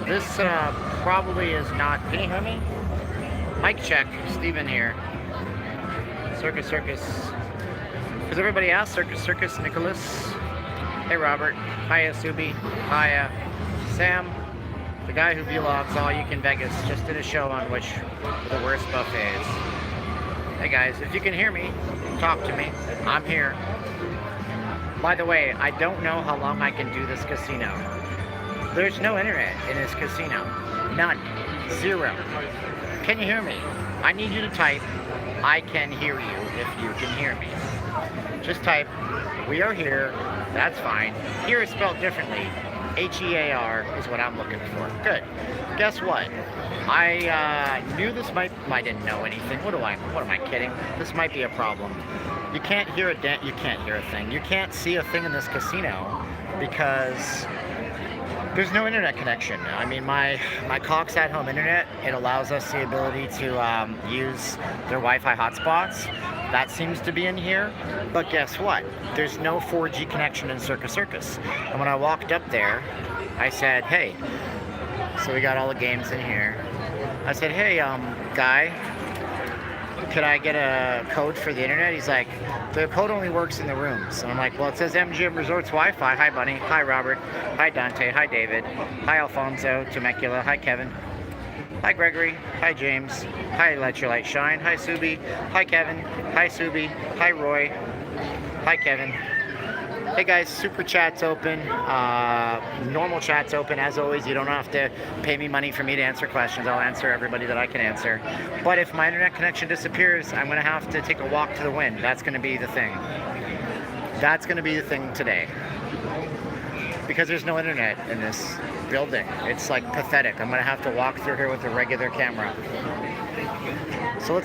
This probably is not. Can you hear me? Mic check. Steven here. Circus Circus. Does everybody ask? Circus Circus. Nicholas. Hey Robert. Hi Asubi. Hi Sam. The guy who vlogs all you can Vegas just did a show on which the worst buffets. Hey guys, if you can hear me, talk to me. I'm here. By the way, I don't know how long I can do this casino. There's no internet in this casino. None. Zero. Can you hear me? I need you to type, I can hear you if you can hear me. Just type, we are here. That's fine. Here is spelled differently. H-E-A-R is what I'm looking for. Good. Guess what? I knew this might. I didn't know anything. What am I kidding? This might be a problem. You can't hear a dent. You can't hear a thing. You can't see a thing in this casino because there's no internet connection. I mean, my Cox at home internet, it allows us the ability to use their Wi-Fi hotspots. That seems to be in here, but guess what? There's no 4G connection in Circus Circus. And when I walked up there, I said, hey, so we got all the games in here. I said, hey, guy, could I get a code for the internet? He's like, the code only works in the rooms. And I'm like, well, it says MGM Resorts Wi-Fi. Hi, Bunny. Hi, Robert. Hi, Dante. Hi, David. Hi, Alfonso. Temecula. Hi, Kevin. Hi, Gregory. Hi, James. Hi, Let Your Light Shine. Hi, Subi. Hi, Kevin. Hi, Subi. Hi, Roy. Hi, Kevin. Hey, guys. Super chat's open. Normal chat's open. As always, you don't have to pay me money for me to answer questions. I'll answer everybody that I can answer. But if my internet connection disappears, I'm going to have to take a walk to the wind. That's going to be the thing. That's going to be the thing today. Because there's no internet in this building. It's like pathetic. I'm gonna have to walk through here with a regular camera. So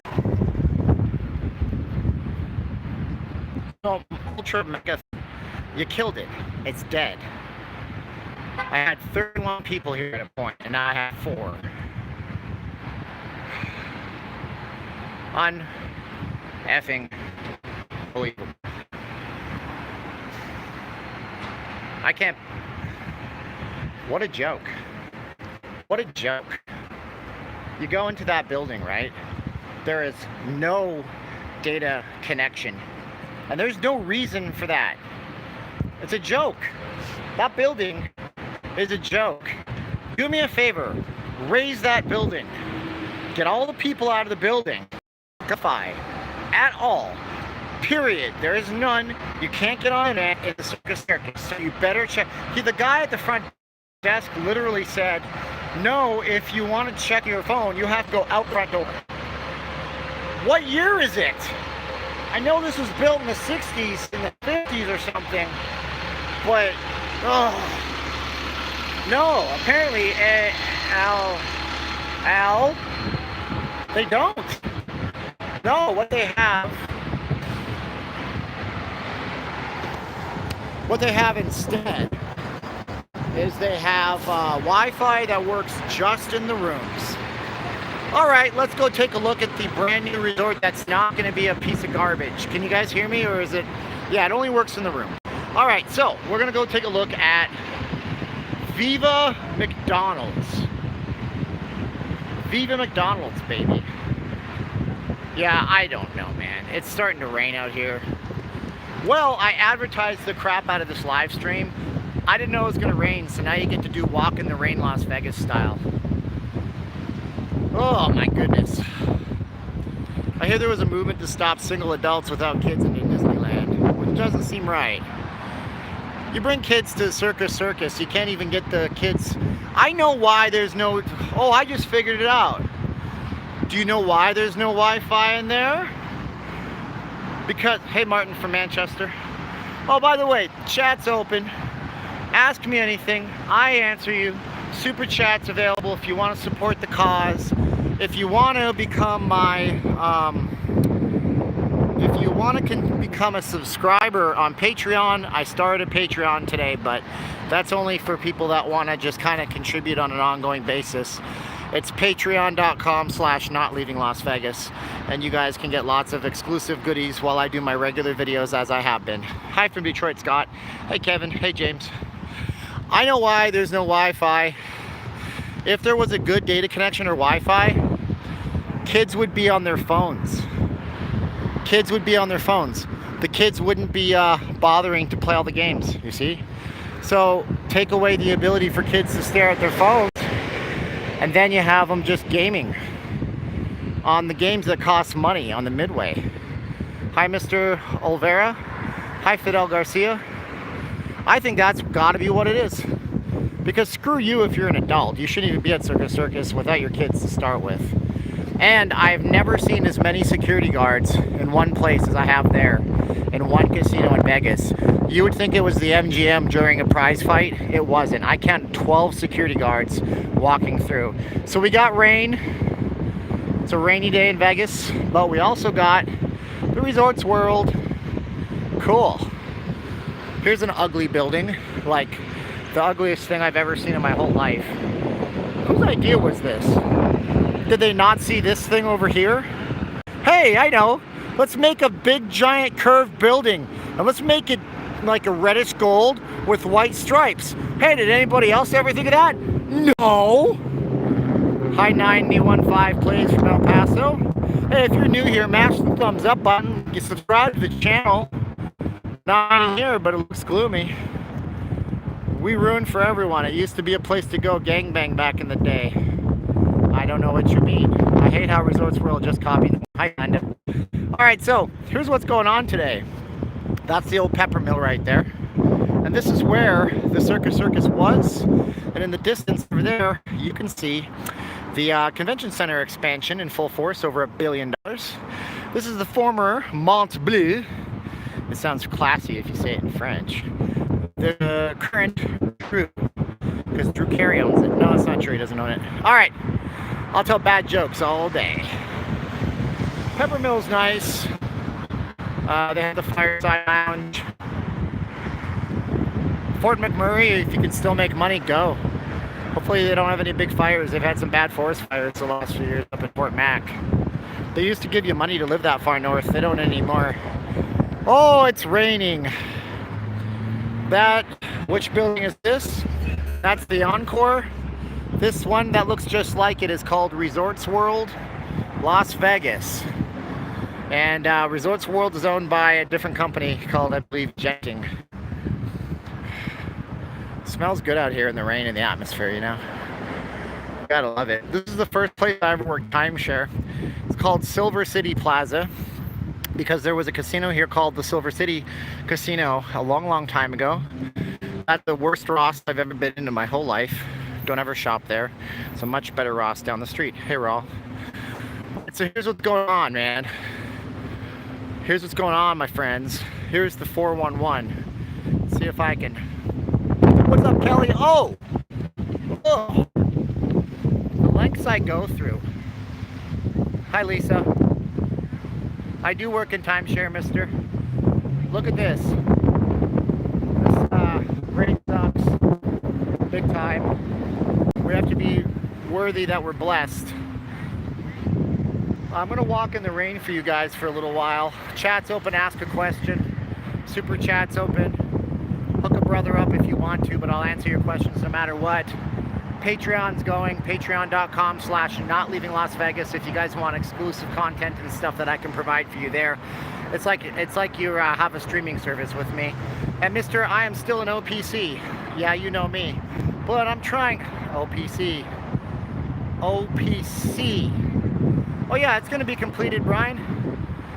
let's ultra mega. You killed it. It's dead. I had 31 people here at a point, and now I have 4. Un-effing believable. I can't. What a joke. What a joke. You go into that building, right? There is no data connection. And there's no reason for that. It's a joke. That building is a joke. Do me a favor. Raise that building. Get all the people out of the building. Wi-Fi at all. Period. There is none. You can't get on it in the Circus Circus. So you better check. The guy at the front desk literally said, no, if you want to check your phone, you have to go out front door. What year is it? I know this was built in the 60s, in the 50s or something, but, oh, no, apparently, Al, they don't. No, what they have instead is they have Wi-Fi that works just in the rooms. All right, let's go take a look at the brand new resort that's not going to be a piece of garbage. Can you guys hear me, or is it? Yeah, it only works in the room. All right, so we're going to go take a look at Viva McDonald's. Viva McDonald's, baby. Yeah, I don't know, man. It's starting to rain out here. Well, I advertised the crap out of this live stream. I didn't know it was going to rain, so now you get to do Walk in the Rain Las Vegas style. Oh my goodness. I hear there was a movement to stop single adults without kids into Disneyland, which doesn't seem right. You bring kids to Circus Circus, you can't even get the kids. I know why there's no, oh, I just figured it out. Do you know why there's no Wi-Fi in there? Because, hey Martin from Manchester. Oh, by the way, chat's open. Ask me anything, I answer you. Super chat's available if you want to support the cause. If you want to become my, if you want to become a subscriber on Patreon, I started Patreon today, but that's only for people that want to just kind of contribute on an ongoing basis. It's patreon.com/notleavinglasvegas, and you guys can get lots of exclusive goodies while I do my regular videos as I have been. Hi from Detroit, Scott. Hey Kevin. Hey James. I know why there's no Wi-Fi. If there was a good data connection or Wi-Fi, kids would be on their phones. Kids would be on their phones. The kids wouldn't be bothering to play all the games, you see? So take away the ability for kids to stare at their phones, and then you have them just gaming on the games that cost money on the midway. Hi, Mr. Olvera. Hi, Fidel Garcia. I think that's got to be what it is. Because screw you if you're an adult. You shouldn't even be at Circus Circus without your kids to start with. And I've never seen as many security guards in one place as I have there, in one casino in Vegas. You would think it was the MGM during a prize fight. It wasn't. I counted 12 security guards walking through. So we got rain. It's a rainy day in Vegas, but we also got the Resorts World. Cool. Here's an ugly building, like the ugliest thing I've ever seen in my whole life. Whose idea was this? Did they not see this thing over here? Hey, I know. Let's make a big giant curved building, and let's make it like a reddish gold with white stripes. Hey, did anybody else ever think of that? No. Hi 9D15 plays from El Paso. Hey, if you're new here, mash the thumbs up button. You subscribe to the channel. Not in here, but it looks gloomy. We ruined for everyone. It used to be a place to go gangbang back in the day. I don't know what you mean. I hate how Resorts World just copied them. I kind of. Alright, so here's what's going on today. That's the old pepper mill right there. And this is where the Circus Circus was. And in the distance over there, you can see the convention center expansion in full force, over $1 billion. This is the former Mont Bleu. It sounds classy if you say it in French. The current Drew, because Drew Carey owns it. No, it's not true. He doesn't own it. All right, I'll tell bad jokes all day. Peppermill's nice. They have the Fireside Lounge. Fort McMurray, if you can still make money, go. Hopefully they don't have any big fires. They've had some bad forest fires the last few years up in Fort Mac. They used to give you money to live that far north. They don't anymore. Oh, it's raining. Which building is this? That's the Encore. This one that looks just like it is called Resorts World, Las Vegas. And Resorts World is owned by a different company called, I believe, Jetting. Smells good out here in the rain and the atmosphere, you know? Gotta love it. This is the first place I ever worked timeshare. It's called Silver City Plaza, because there was a casino here called the Silver City Casino a long time ago. That's the worst Ross I've ever been in my whole life. Don't ever shop there. It's a much better Ross down the street. Hey, Raw. So here's what's going on, man. Here's what's going on, my friends. Here's the 411. Let's see if I can... What's up, Kelly? Oh! Oh! The lengths I go through. Hi, Lisa. I do work in timeshare, mister. Look at this. This rain sucks. Big time. We have to be worthy that we're blessed. I'm going to walk in the rain for you guys for a little while. Chat's open, ask a question. Super chat's open. Hook a brother up if you want to, but I'll answer your questions no matter what. Patreon's going, patreon.com/notleavinglasvegas if you guys want exclusive content and stuff that I can provide for you there. It's like you have a streaming service with me. And Mr. I am still an OPC. Yeah, you know me. But I'm trying... OPC. Oh yeah, it's going to be completed, Brian.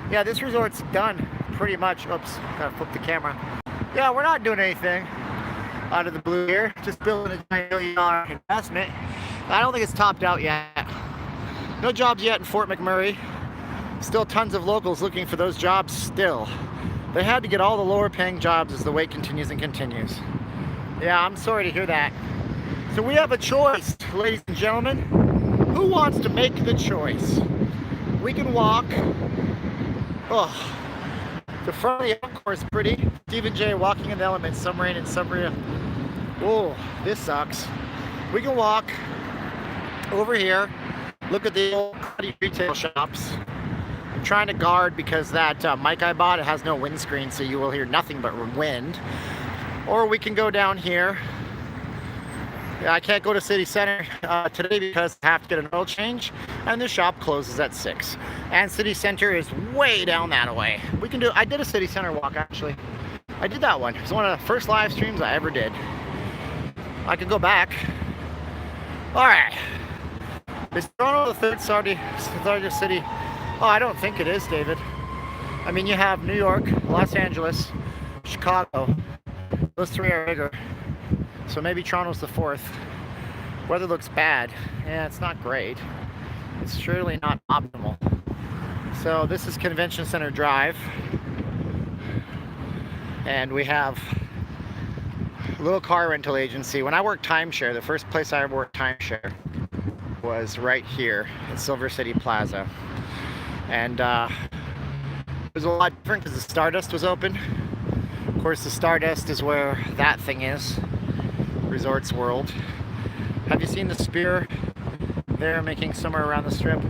Yeah, this resort's done pretty much. Oops, gotta flip the camera. Yeah, we're not doing anything out of the blue here, just building a $9 million investment. I don't think it's topped out yet. No jobs yet in Fort McMurray. Still tons of locals looking for those jobs still. They had to get all the lower paying jobs as the wait continues and continues. Yeah, I'm sorry to hear that. So we have a choice, ladies and gentlemen. Who wants to make the choice? We can walk. Oh, the front of the Encore is pretty. Stephen J. walking in the elements, some rain and some rain. Oh, this sucks. We can walk over here, look at the old cruddy retail shops. I'm trying to guard because that mic I bought, it has no windscreen, so you will hear nothing but wind. Or we can go down here I can't go to City Center today because I have to get an oil change, and the shop closes at 6. And City Center is way down that way. We can do. I did a City Center walk actually. I did that one. It was one of the first live streams I ever did. I could go back. All right. Is Toronto the third largest city? Oh, I don't think it is, David. I mean, you have New York, Los Angeles, Chicago. Those three are bigger. So maybe Toronto's the fourth. Weather looks bad. Yeah, it's not great. It's surely not optimal. So this is Convention Center Drive. And we have a little car rental agency. When I worked timeshare, the first place I ever worked timeshare was right here at Silver City Plaza. And it was a lot different because the Stardust was open. Of course, the Stardust is where that thing is. Resorts World. Have you seen the spear they're making somewhere around the strip?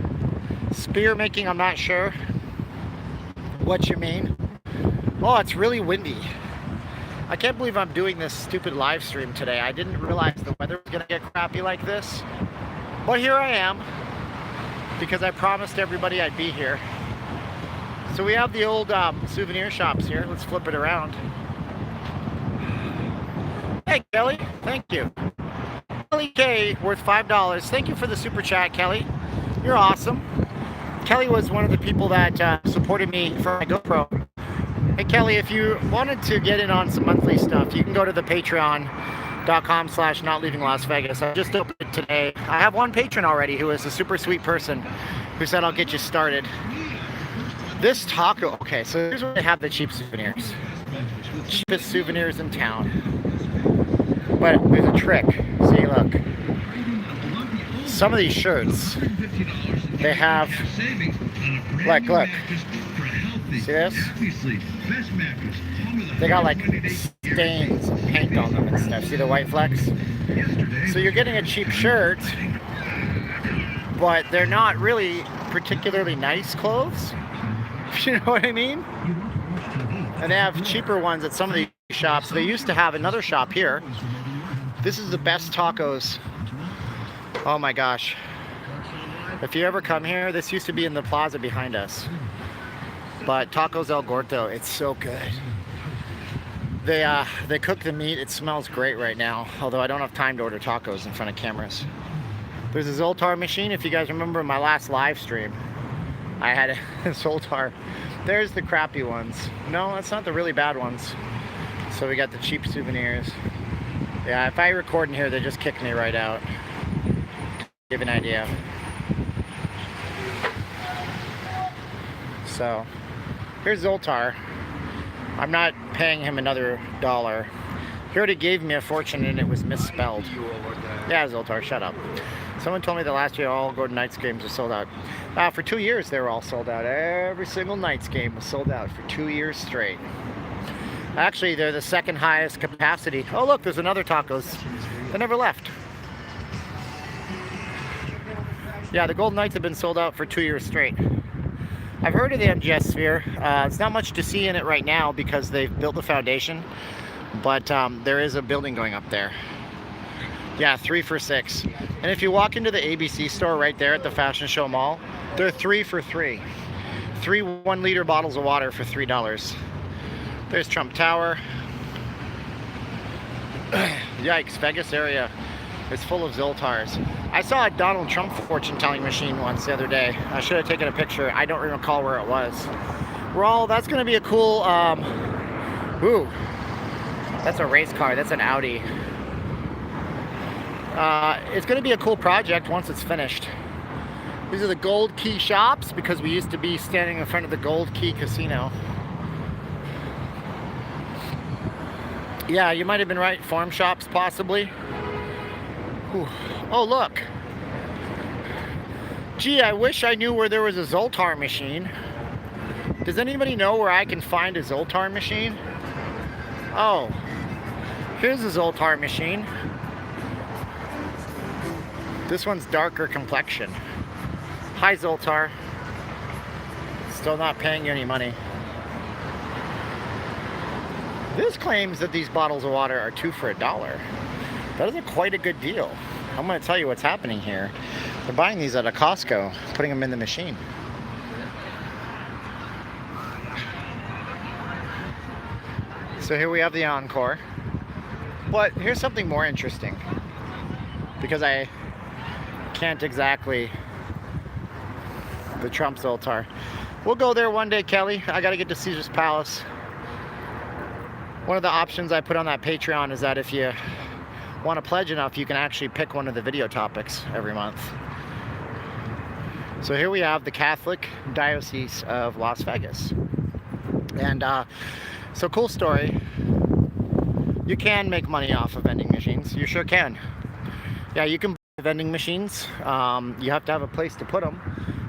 Spear making, I'm not sure what you mean. Oh, it's really windy. I can't believe I'm doing this stupid live stream today. I didn't realize the weather was gonna get crappy like this. But here I am, because I promised everybody I'd be here. So we have the old souvenir shops here. Let's flip it around. Hey, Kelly, thank you. Kelly K, worth $5. Thank you for the super chat, Kelly. You're awesome. Kelly was one of the people that supported me for my GoPro. Hey, Kelly, if you wanted to get in on some monthly stuff, you can go to the patreon.com/notleavinglasvegas. I just opened it today. I have one patron already who is a super sweet person who said I'll get you started. This taco, okay, so here's where they have the cheap souvenirs. Cheapest souvenirs in town. But there's a trick. See, look. Some of these shirts, they have, like, look. See this? They got like stains and paint on them and stuff. See the white flecks? So you're getting a cheap shirt, but they're not really particularly nice clothes. You know what I mean? And they have cheaper ones at some of these shops. They used to have another shop here. This is the best tacos. Oh my gosh. If you ever come here, this used to be in the plaza behind us. But Tacos El Gordo, it's so good. They cook the meat. It smells great right now. Although I don't have time to order tacos in front of cameras. There's a Zoltar machine. If you guys remember my last live stream, I had a Zoltar. There's the crappy ones. No, that's not the really bad ones. So we got the cheap souvenirs. Yeah, if I record in here, they just kick me right out. Give you an idea. So, here's Zoltar. I'm not paying him another $1. He already gave me a fortune and it was misspelled. Yeah, Zoltar, shut up. Someone told me that last year all Golden Knights games were sold out. For 2 years they were all sold out. Every single Knights game was sold out for 2 years straight. Actually, they're the second highest capacity. Oh look, there's another tacos. They never left. Yeah, the Golden Knights have been sold out for 2 years straight. I've heard of the MGS Sphere. It's not much to see in it right now because they've built the foundation, but there is a building going up there. Yeah, 3 for $6. And if you walk into the ABC store right there at the Fashion Show Mall, they're 3 for $3. 3 1-liter bottles of water for $3. There's Trump Tower. Yikes, Vegas area is full of Zoltars. I saw a Donald Trump fortune-telling machine once the other day. I should have taken a picture. I don't recall where it was. That's going to be a cool, ooh, that's a race car. That's an Audi. It's going to be a cool project once it's finished. These are the Gold Key shops because we used to be standing in front of the Gold Key Casino. Yeah, you might have been right. Farm shops, possibly. Ooh. Oh, look. Gee, I wish I knew where there was a Zoltar machine. Does anybody know where I can find a Zoltar machine? Oh, here's a Zoltar machine. This one's darker complexion. Hi, Zoltar. Still not paying you any money. This claims that these bottles of water are 2 for $1. That is quite a good deal. I'm going to tell you what's happening here. They're buying these at a Costco, putting them in the machine. So here we have the Encore. But here's something more interesting, because I can't exactly, the Trump's altar. We'll go there one day, Kelly. I got to get to Caesar's Palace. One of the options I put on that Patreon is that if you want to pledge enough, you can actually pick one of the video topics every month. So here we have the Catholic Diocese of Las Vegas. And so cool story. You can make money off of vending machines. You sure can. Yeah, you can buy vending machines. You have to have a place to put them.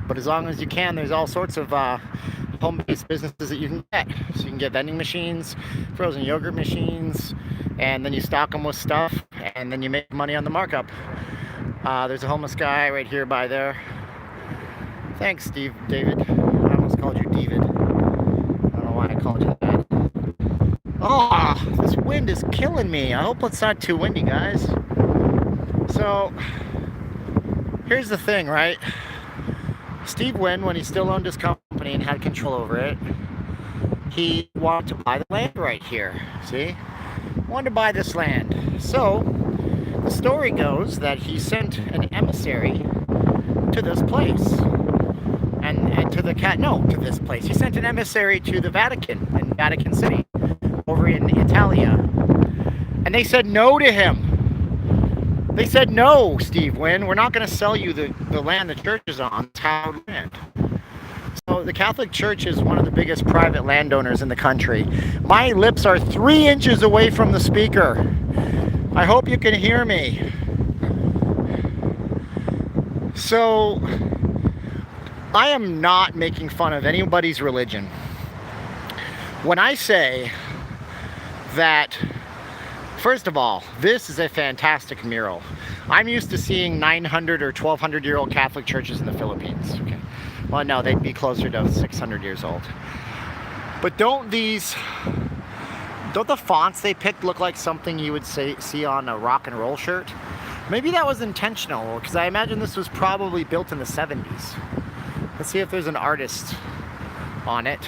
But as long as you can, there's all sorts of home-based businesses that you can get. So you can get vending machines, frozen yogurt machines, and then you stock them with stuff, and then you make money on the markup. There's a homeless guy right here by there. Thanks, David. I almost called you David. I don't know why I called you that. Oh, this wind is killing me. I hope it's not too windy, guys. So, here's the thing, right? Steve Wynn, when he still owned his company and had control over it, he wanted to buy the land right here. See? Wanted to buy this land. So, the story goes that he sent an emissary to this place. And to this place. He sent an emissary to the Vatican, in Vatican City, over in Italia. And they said no to him. They said, no, Steve Wynn, we're not going to sell you the land the church is on. It's hallowed land. So the Catholic Church is one of the biggest private landowners in the country. My lips are 3 inches away from the speaker. I hope you can hear me. So, I am not making fun of anybody's religion. When I say that, first of all, this is a fantastic mural. I'm used to seeing 900 or 1200-year-old Catholic churches in the Philippines. Okay. Well, no, they'd be closer to 600 years old. But don't the fonts they picked look like something you would see on a rock and roll shirt? Maybe that was intentional, because I imagine this was probably built in the 70s. Let's see if there's an artist on it.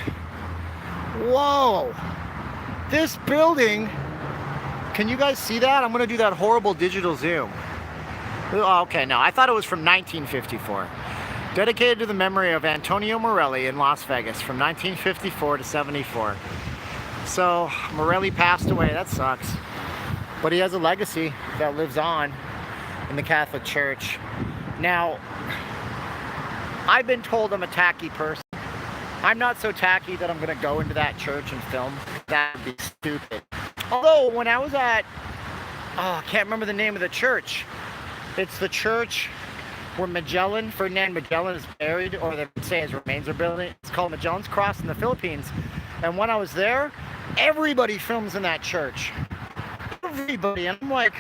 Whoa! This building, can you guys see that? I'm going to do that horrible digital zoom. Oh, okay, no, I thought it was from 1954. Dedicated to the memory of Antonio Morelli in Las Vegas from 1954 to 74. So, Morelli passed away, that sucks. But he has a legacy that lives on in the Catholic Church. Now, I've been told I'm a tacky person. I'm not so tacky that I'm going to go into that church and film. That would be stupid. Although, when I was at, I can't remember the name of the church. It's the church where Ferdinand Magellan is buried, or they say his remains are buried. It's called Magellan's Cross in the Philippines. And when I was there, everybody films in that church. Everybody. And I'm like,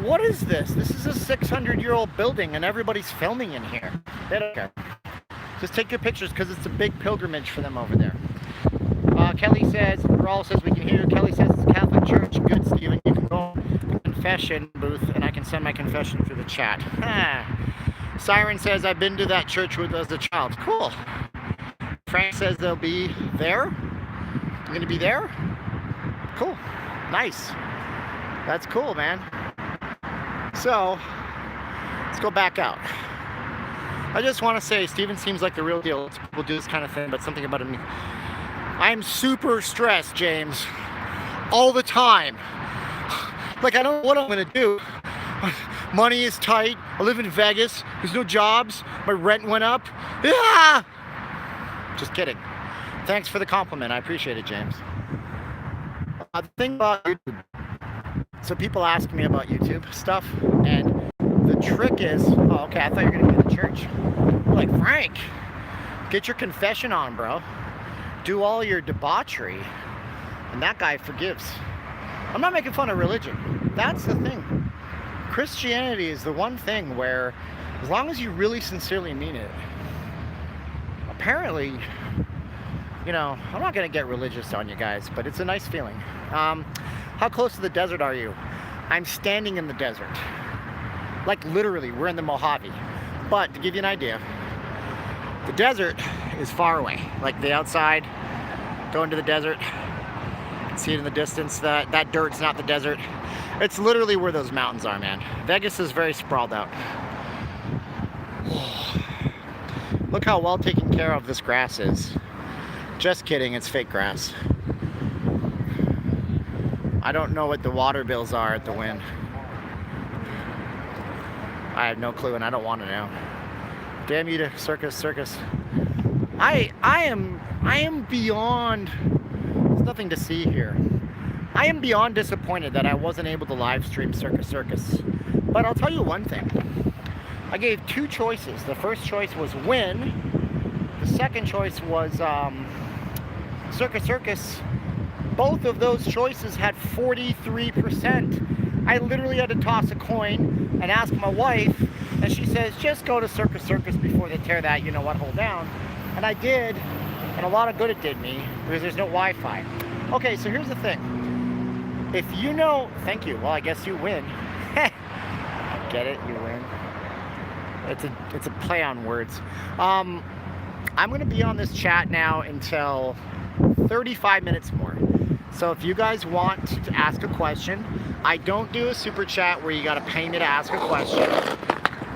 what is this? This is a 600-year-old building and everybody's filming in here. They don't care. Just take your pictures because it's a big pilgrimage for them over there. Kelly says, Raul says we can hear you. Kelly says it's a Catholic church. Good, Stephen. You can go to the confession booth and I can send my confession through the chat. Siren says I've been to that church as a child. Cool. Frank says they'll be there. I'm going to be there. Cool. Nice. That's cool, man. So, let's go back out. I just want to say, Steven seems like the real deal. People do this kind of thing, but something about him. I'm super stressed, James. All the time. Like, I don't know what I'm going to do. Money is tight. I live in Vegas. There's no jobs. My rent went up. Yeah! Just kidding. Thanks for the compliment. I appreciate it, James. The thing about YouTube. So people ask me about YouTube stuff, and the trick is, oh, okay, I thought you were going to be in the church. I'm like, Frank, get your confession on, bro. Do all your debauchery, and that guy forgives. I'm not making fun of religion. That's the thing. Christianity is the one thing where, as long as you really sincerely mean it, apparently, you know, I'm not going to get religious on you guys, but it's a nice feeling. How close to the desert are you? I'm standing in the desert. Like literally, we're in the Mojave. But to give you an idea, the desert is far away. Like the outside, go into the desert, you can see it in the distance. That dirt's not the desert. It's literally where those mountains are, man. Vegas is very sprawled out. Look how well taken care of this grass is. Just kidding, it's fake grass. I don't know what the water bills are at the Wynn. I have no clue, and I don't want to know. Damn you to Circus Circus. I am beyond. There's nothing to see here. I am beyond disappointed that I wasn't able to live stream Circus Circus. But I'll tell you one thing. I gave two choices. The first choice was Wynn. The second choice was Circus Circus. Both of those choices had 43%. I literally had to toss a coin and ask my wife, and she says, just go to Circus Circus before they tear that, you know what, hole down. And I did, and a lot of good it did me, because there's no Wi-Fi. Okay, so here's the thing. If you know, thank you, well, I guess you win. Get it, you win. It's a play on words. I'm gonna be on this chat now until 35 minutes more. So if you guys want to ask a question, I don't do a super chat where you gotta pay me to ask a question.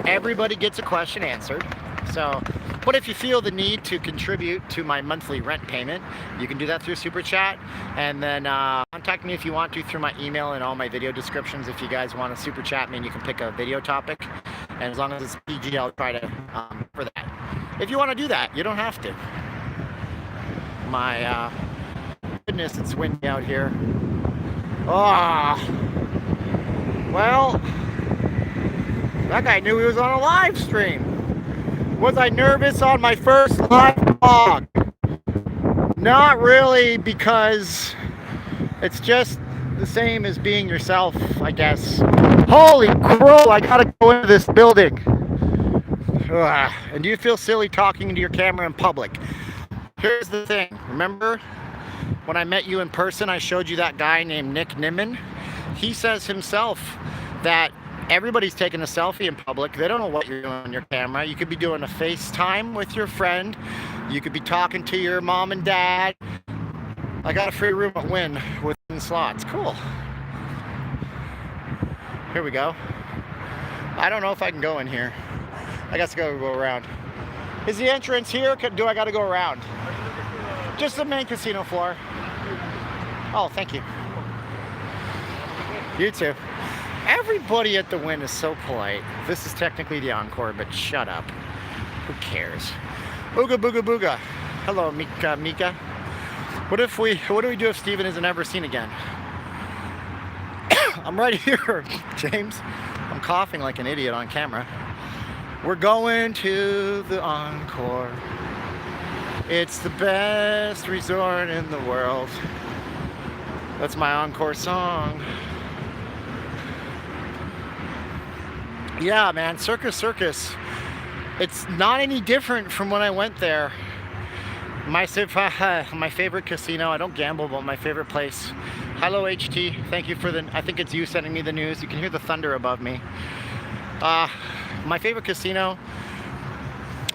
Everybody gets a question answered. So, but if you feel the need to contribute to my monthly rent payment, you can do that through super chat. And then contact me if you want to through my email and all my video descriptions. If you guys want to super chat me, and you can pick a video topic. And as long as it's PG, I'll try to for that. If you want to do that, you don't have to. My goodness, it's windy out here. Ah, well, that guy knew he was on a live stream. Was I nervous on my first live vlog? Not really, because it's just the same as being yourself, I guess. Holy crow, I gotta go into this building. Ugh. And do you feel silly talking into your camera in public? Here's the thing. Remember when I met you in person, I showed you that guy named Nick Nimmin? He says himself that everybody's taking a selfie in public. They don't know what you're doing on your camera. You could be doing a FaceTime with your friend. You could be talking to your mom and dad. I got a free room at Wynn with slots. Cool. Here we go. I don't know if I can go in here. I guess I gotta go around. Is the entrance here? Do I gotta go around? Just the main casino floor. Oh, thank you. You too. Everybody at the Wynn is so polite. This is technically the encore, but shut up. Who cares? Ooga booga booga. Hello, Mika. What do we do if Steven isn't ever seen again? I'm right here, James. I'm coughing like an idiot on camera. We're going to the encore. It's the best resort in the world. That's my encore song. Yeah, man, Circus Circus. It's not any different from when I went there. My favorite casino. I don't gamble, but my favorite place. Hello, HT. Thank you for I think it's you sending me the news. You can hear the thunder above me. My favorite casino.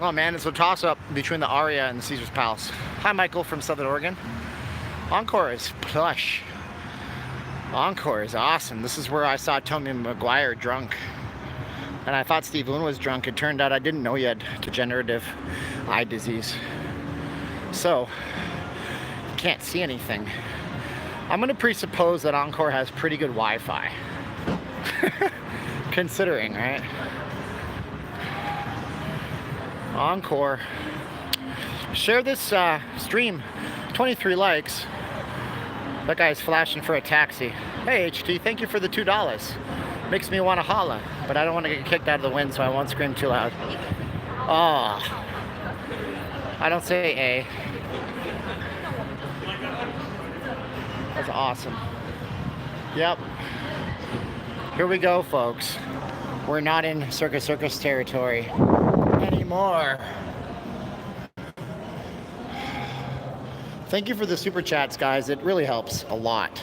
Oh man, it's a toss-up between the Aria and the Caesar's Palace. Hi, Michael from Southern Oregon. Encore is plush. Encore is awesome. This is where I saw Tommy Maguire drunk. And I thought Steve Loon was drunk. It turned out I didn't know he had degenerative eye disease. So, can't see anything. I'm gonna presuppose that Encore has pretty good Wi-Fi. Considering, right? Encore. Share this stream. 23 likes. That guy's flashing for a taxi. Hey HT, thank you for the $2. Makes me want to holla, but I don't want to get kicked out of the Wynn, so I won't scream too loud. Oh. I don't say A. That's awesome. Yep. Here we go, folks. We're not in Circus Circus territory anymore. Thank you for the super chats, guys. It really helps a lot.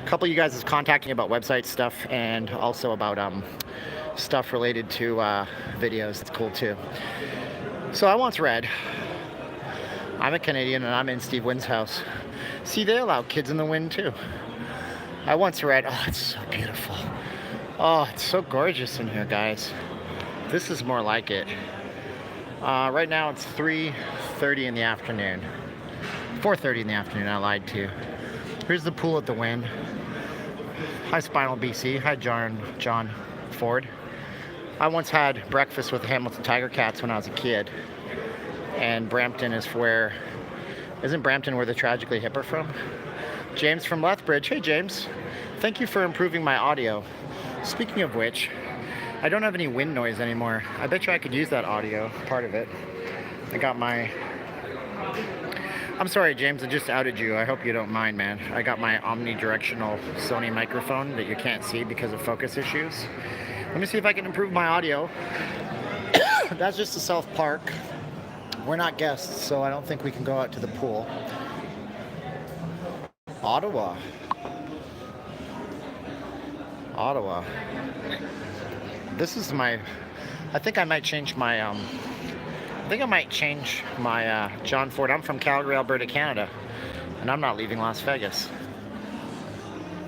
A couple of you guys is contacting about website stuff and also about stuff related to videos. It's cool too. So I once read, I'm a Canadian and I'm in Steve Wynn's house. See, they allow kids in the Wynn too. I once read, oh, it's so beautiful. Oh, it's so gorgeous in here, guys. This is more like it. Right now it's 3:30 in the afternoon. 4:30 in the afternoon, I lied to you. Here's the pool at the Wynn. Hi, Spinal BC. Hi, John Ford. I once had breakfast with the Hamilton Tiger Cats when I was a kid. And Brampton is where... Isn't Brampton where the Tragically Hip are from? James from Lethbridge. Hey, James. Thank you for improving my audio. Speaking of which, I don't have any wind noise anymore. I bet you I could use that audio, part of it. I got my... I'm sorry, James, I just outed you. I hope you don't mind, man. I got my omnidirectional Sony microphone that you can't see because of focus issues. Let me see if I can improve my audio. That's just a self-park. We're not guests, so I don't think we can go out to the pool. Ottawa. This is my... I think I might change my... John Ford. I'm from Calgary, Alberta, Canada, and I'm not leaving Las Vegas.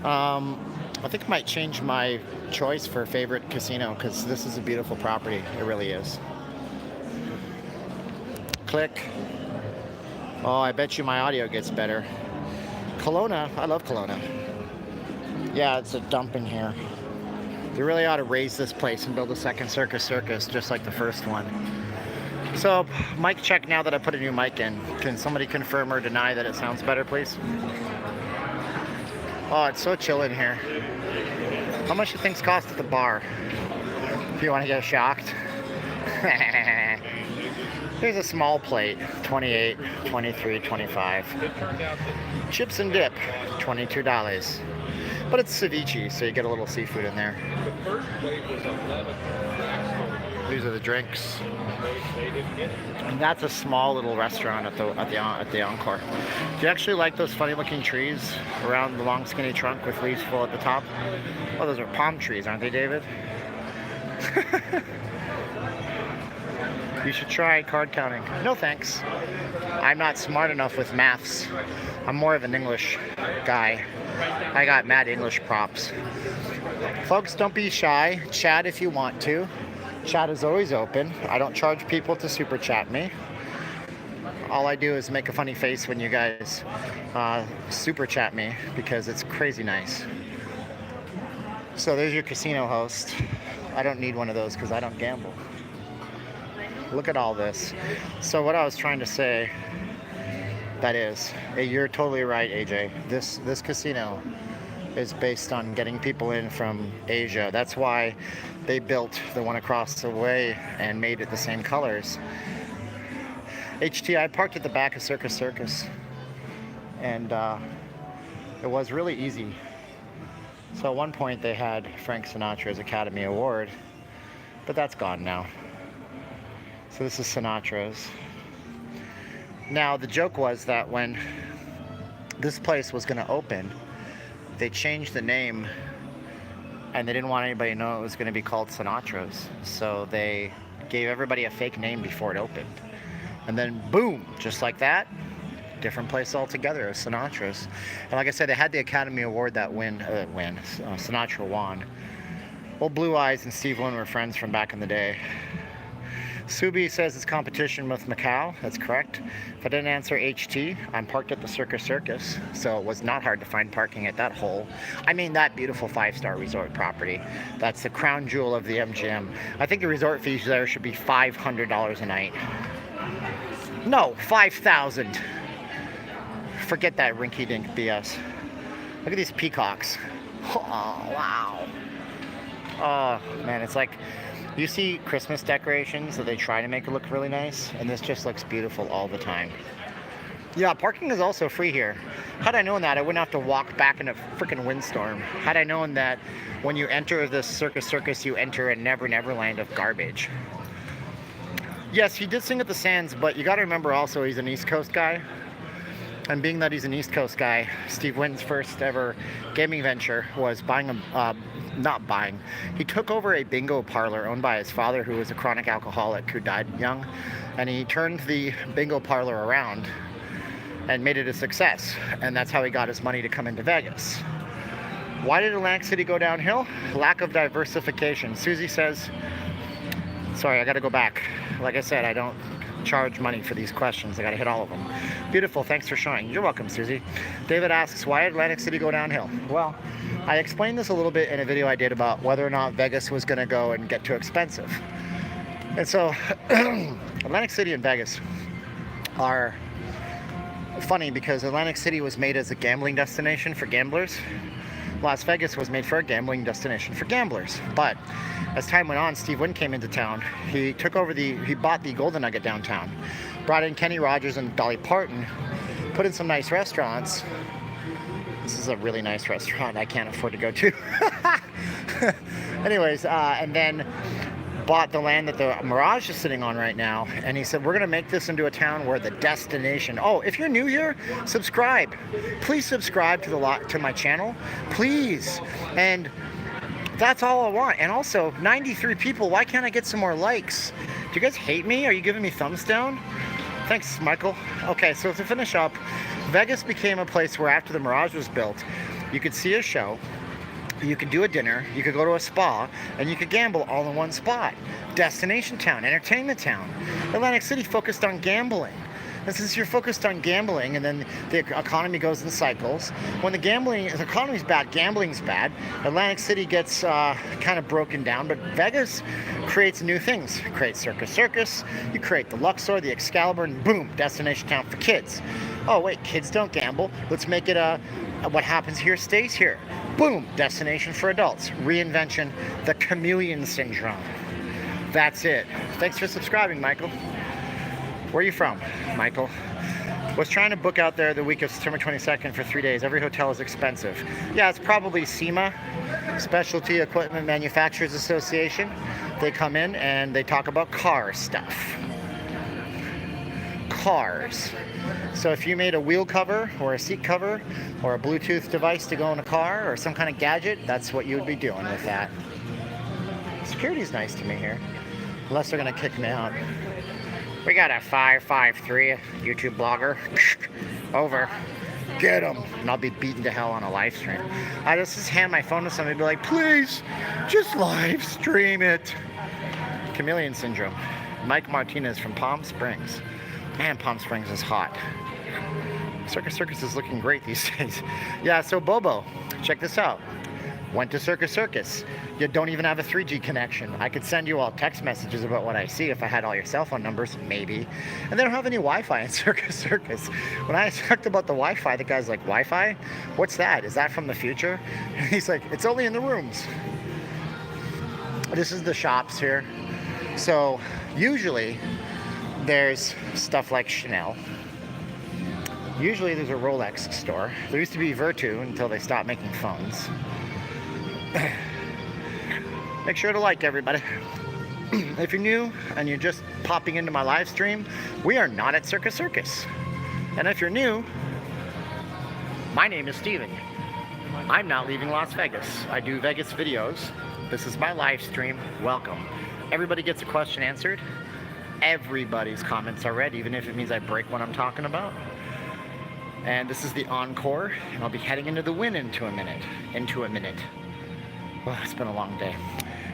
I think I might change my choice for favorite casino because this is a beautiful property. It really is. Click. Oh, I bet you my audio gets better. Kelowna. I love Kelowna. Yeah, it's a dump in here. They really ought to raise this place and build a second Circus Circus just like the first one. So, mic check now that I put a new mic in. Can somebody confirm or deny that it sounds better, please? Oh, it's so chill in here. How much do things cost at the bar? If you want to get shocked. Here's a small plate, 28, 23, 25. Chips and dip, $22. But it's ceviche, so you get a little seafood in there. The first plate was 11. These are the drinks. And that's a small little restaurant at the Encore. Do you actually like those funny looking trees around the long skinny trunk with leaves full at the top? Oh, those are palm trees, aren't they, David? You should try card counting. No thanks. I'm not smart enough with maths. I'm more of an English guy. I got mad English props. Folks, don't be shy. Chat if you want to. Chat is always open. I don't charge people to super chat me. All I do is make a funny face when you guys super chat me because it's crazy nice. So there's your casino host. I don't need one of those because I don't gamble. Look at all this. So what I was trying to say, that is, you're totally right, AJ. This casino is based on getting people in from Asia. That's why they built the one across the way and made it the same colors. HT, I parked at the back of Circus Circus, and it was really easy. So at one point they had Frank Sinatra's Academy Award, but that's gone now. So this is Sinatra's. Now the joke was that when this place was going to open, they changed the name and they didn't want anybody to know it was going to be called Sinatra's. So they gave everybody a fake name before it opened. And then boom, just like that, different place altogether, Sinatra's. And like I said, they had the Academy Award that Sinatra won. Well, Blue Eyes and Steve Wynn were friends from back in the day. Subi says it's competition with Macau. That's correct. If I didn't answer HT, I'm parked at the Circus Circus, so it was not hard to find parking at that hole. I mean, that beautiful 5-star resort property. That's the crown jewel of the MGM. I think the resort fees there should be $500 a night. No, $5,000. Forget that rinky-dink BS. Look at these peacocks. Oh, wow. Oh, man, it's like... You see Christmas decorations that they try to make it look really nice, and this just looks beautiful all the time. Yeah, parking is also free here. Had I known that, I wouldn't have to walk back in a freaking windstorm. Had I known that when you enter this Circus Circus, you enter a Never Never Land of garbage. Yes, he did sing at the Sands, but you got to remember also he's an East Coast guy. And being that he's an East Coast guy, Steve Wynn's first ever gaming venture was he took over a bingo parlor owned by his father, who was a chronic alcoholic who died young, and he turned the bingo parlor around and made it a success, and that's how he got his money to come into Vegas. Why did Atlantic City go downhill? Lack of diversification. Susie says, sorry, I gotta go back. Like I said, I don't charge money for these questions. I gotta hit all of them. Beautiful, thanks for showing. You're welcome, Susie. David asks, why did Atlantic City go downhill? Well, I explained this a little bit in a video I did about whether or not Vegas was gonna go and get too expensive. And so, Atlantic City and Vegas are funny because Atlantic City was made as a gambling destination for gamblers. Las Vegas was made for a gambling destination for gamblers. But as time went on, Steve Wynn came into town. He bought the Golden Nugget downtown, brought in Kenny Rogers and Dolly Parton, put in some nice restaurants. This is a really nice restaurant I can't afford to go to. Anyways, and then bought the land that the Mirage is sitting on right now, and he said, we're gonna make this into a town where the destination. Oh, if you're new here, subscribe. Please subscribe to my channel, please. And that's all I want. And also, 93 people, why can't I get some more likes? Do you guys hate me? Are you giving me thumbs down? Thanks, Michael. Okay, so to finish up, Vegas became a place where after the Mirage was built, you could see a show, you could do a dinner, you could go to a spa, and you could gamble all in one spot. Destination town, entertainment town. Atlantic City focused on gambling. And since you're focused on gambling, and then the economy goes in cycles, when the economy's bad, gambling's bad, Atlantic City gets kind of broken down, but Vegas creates new things. You create Circus Circus, you create the Luxor, the Excalibur, and boom, destination town for kids. Oh wait, kids don't gamble. Let's make it what happens here stays here. Boom, destination for adults. Reinvention, the chameleon syndrome. That's it. Thanks for subscribing, Michael. Where are you from, Michael? Was trying to book out there the week of September 22nd for 3 days. Every hotel is expensive. Yeah, it's probably SEMA, Specialty Equipment Manufacturers Association. They come in and they talk about car stuff. Cars. So if you made a wheel cover or a seat cover or a Bluetooth device to go in a car or some kind of gadget, that's what you would be doing with that. Security's nice to me here, unless they're gonna kick me out. We got a 553 YouTube blogger. Over. Get him. And I'll be beaten to hell on a live stream. I just hand my phone to somebody and be like, please, just live stream it. Chameleon syndrome. Mike Martinez from Palm Springs. Man, Palm Springs is hot. Circus Circus is looking great these days. Yeah, so Bobo, check this out. Went to Circus Circus. You don't even have a 3G connection. I could send you all text messages about what I see if I had all your cell phone numbers, maybe. And they don't have any Wi-Fi in Circus Circus. When I talked about the Wi-Fi, the guy's like, Wi-Fi? What's that? Is that from the future? And he's like, it's only in the rooms. This is the shops here. So usually there's stuff like Chanel. Usually there's a Rolex store. There used to be Vertu until they stopped making phones. Make sure to like, everybody. If you're new and you're just popping into my live stream, we are not at Circus Circus. And if you're new, my name is Steven. I'm not leaving Las Vegas. I do Vegas videos. This is my live stream. Welcome. Everybody gets a question answered. Everybody's comments are read, even if it means I break what I'm talking about. And this is the encore, and I'll be heading into the Wynn into a minute. Well, it's been a long day.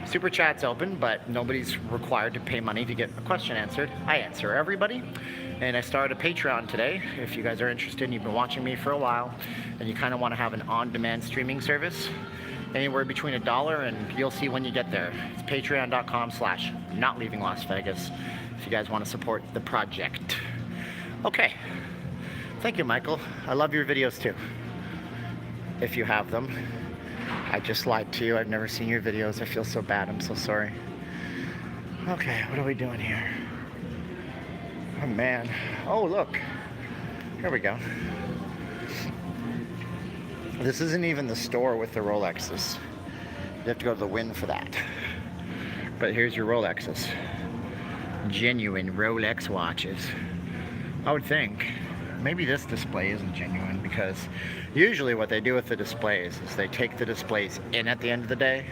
Super Chat's open, but nobody's required to pay money to get a question answered. I answer everybody. And I started a Patreon today. If you guys are interested and you've been watching me for a while, and you kind of want to have an on-demand streaming service, anywhere between $1, and you'll see when you get there. It's patreon.com/notleavinglasvegas if you guys want to support the project. Okay. Thank you, Michael. I love your videos too. If you have them. I just lied to you. I've never seen your videos. I feel so bad. I'm so sorry. Okay, what are we doing here? Oh, man. Oh, look. Here we go. This isn't even the store with the Rolexes. You have to go to the Wynn for that. But here's your Rolexes. Genuine Rolex watches. I would think maybe this display isn't genuine, because usually what they do with the displays is they take the displays in at the end of the day.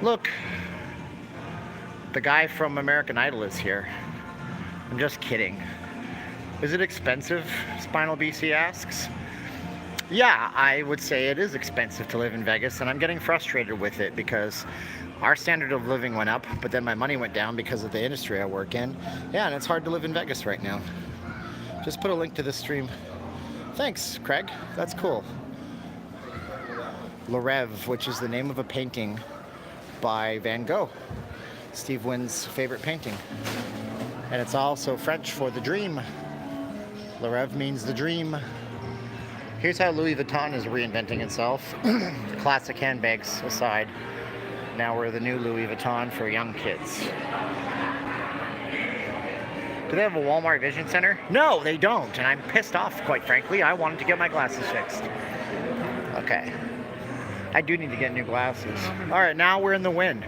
Look, the guy from American Idol is here. I'm just kidding. Is it expensive? Spinal BC asks. Yeah, I would say it is expensive to live in Vegas, and I'm getting frustrated with it because our standard of living went up, but then my money went down because of the industry I work in. Yeah, and it's hard to live in Vegas right now. Just put a link to this stream. Thanks, Craig. That's cool. Le Rêve, which is the name of a painting by Van Gogh, Steve Wynn's favorite painting. And it's also French for the dream. Le Rêve means the dream. Here's how Louis Vuitton is reinventing itself. Classic handbags aside. Now we're the new Louis Vuitton for young kids. Do they have a Walmart Vision Center? No, they don't, and I'm pissed off, quite frankly. I wanted to get my glasses fixed. Okay. I do need to get new glasses. All right, now we're in the Wynn.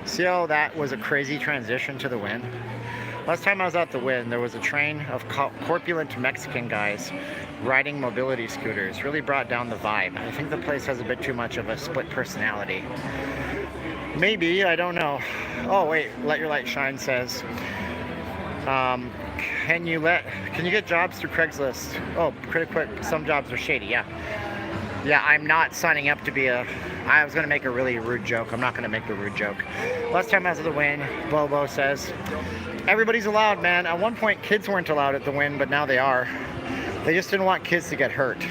See how that was a crazy transition to the Wynn? Last time I was at the Wynn, there was a train of corpulent Mexican guys riding mobility scooters. Really brought down the vibe. I think the place has a bit too much of a split personality. Maybe, I don't know. Oh wait, Let Your Light Shine says, can you get jobs through Craigslist? Oh, pretty quick, some jobs are shady, yeah. Yeah, I'm not signing up to be I was gonna make a really rude joke. I'm not gonna make the rude joke. Last time I was at the Wynn, Bobo says, everybody's allowed, man. At one point, kids weren't allowed at the Wynn, but now they are. They just didn't want kids to get hurt.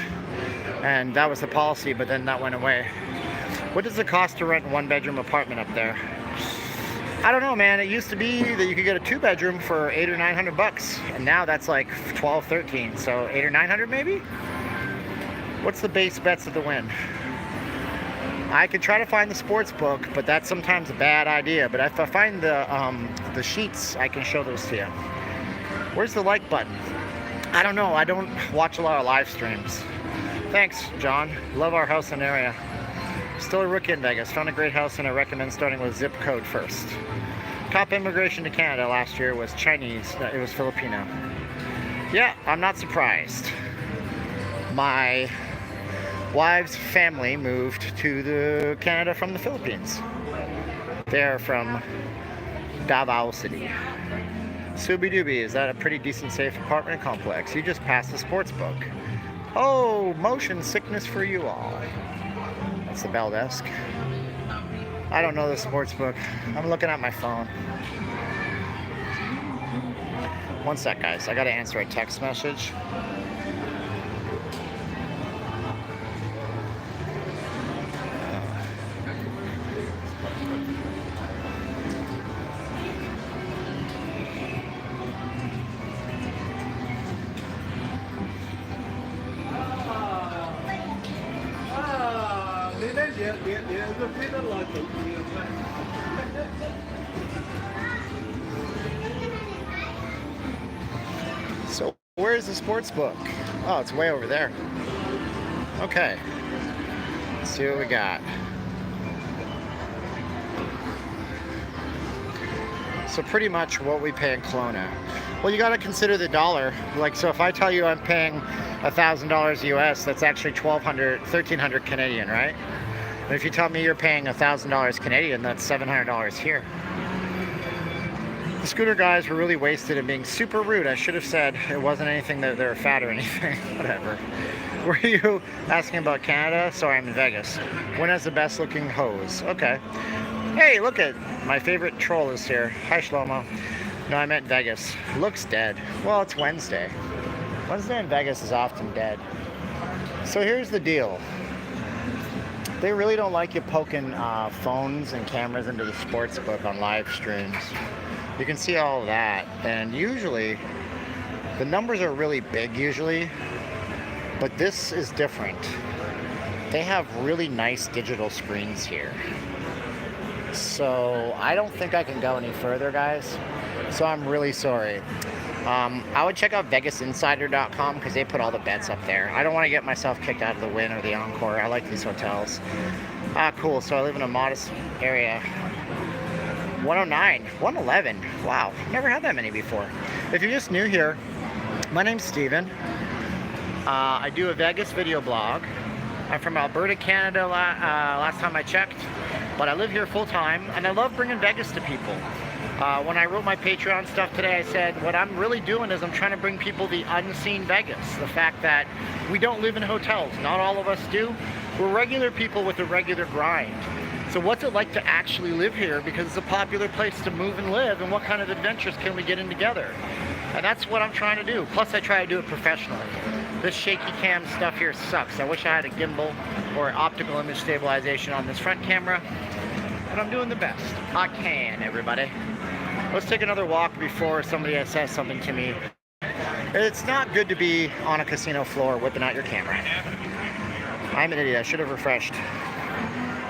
And that was the policy, but then that went away. What does it cost to rent a one-bedroom apartment up there? I don't know, man. It used to be that you could get a two-bedroom for $800 or $900, and now that's like $1,200, $1,300. So $800 or $900 maybe? What's the base bets of the Wynn? I could try to find the sports book, but that's sometimes a bad idea. But if I find the sheets, I can show those to you. Where's the like button? I don't know. I don't watch a lot of live streams. Thanks, John. Love our house and area. Still a rookie in Vegas. Found a great house, and I recommend starting with zip code first. Top immigration to Canada last year was Chinese. It was Filipino. Yeah, I'm not surprised. My wife's family moved to Canada from the Philippines. They're from Davao City. Subi Dubi, is that a pretty decent safe apartment complex? You just passed the sports book. Oh, motion sickness for you all. That's the bell desk. I don't know the sports book. I'm looking at my phone. One sec, guys. I gotta answer a text message. So where's the sports book? Oh, it's way over there. Okay. Let's see what we got. So pretty much what we pay in Kelowna. Well, you got to consider the dollar. Like, so if I tell you I'm paying $1,000 US, that's actually $1,300 Canadian, right? And if you tell me you're paying $1,000 Canadian, that's $700 here. The scooter guys were really wasted and being super rude. I should have said it wasn't anything that they were fat or anything. Whatever. Were you asking about Canada? Sorry, I'm in Vegas. When has the best looking hose? Okay. Hey, look at my favorite troll is here. Hi, Shlomo. No, I meant Vegas. Looks dead. Well, it's Wednesday. Wednesday in Vegas is often dead. So here's the deal. They really don't like you poking phones and cameras into the sports book on live streams. You can see all of that, and usually the numbers are really big usually, but this is different. They have really nice digital screens here. So I don't think I can go any further, guys. So I'm really sorry. I would check out VegasInsider.com because they put all the bets up there. I don't want to get myself kicked out of the Wynn or the Encore. I like these hotels. Cool. So I live in a modest area. 109, 111. Wow, never had that many before. If you're just new here, My name's Steven. I do a Vegas video blog. I'm from Alberta, Canada, last time I checked, but I live here full time, and I love bringing Vegas to people. When I wrote my Patreon stuff today, I said what I'm really doing is I'm trying to bring people the unseen Vegas. The fact that we don't live in hotels. Not all of us do. We're regular people with a regular grind. So what's it like to actually live here? Because it's a popular place to move and live, and what kind of adventures can we get in together? And that's what I'm trying to do. Plus I try to do it professionally. This shaky cam stuff here sucks. I wish I had a gimbal or optical image stabilization on this front camera, but I'm doing the best I can, everybody. Let's take another walk before somebody says something to me. It's not good to be on a casino floor whipping out your camera. I'm an idiot. I should have refreshed.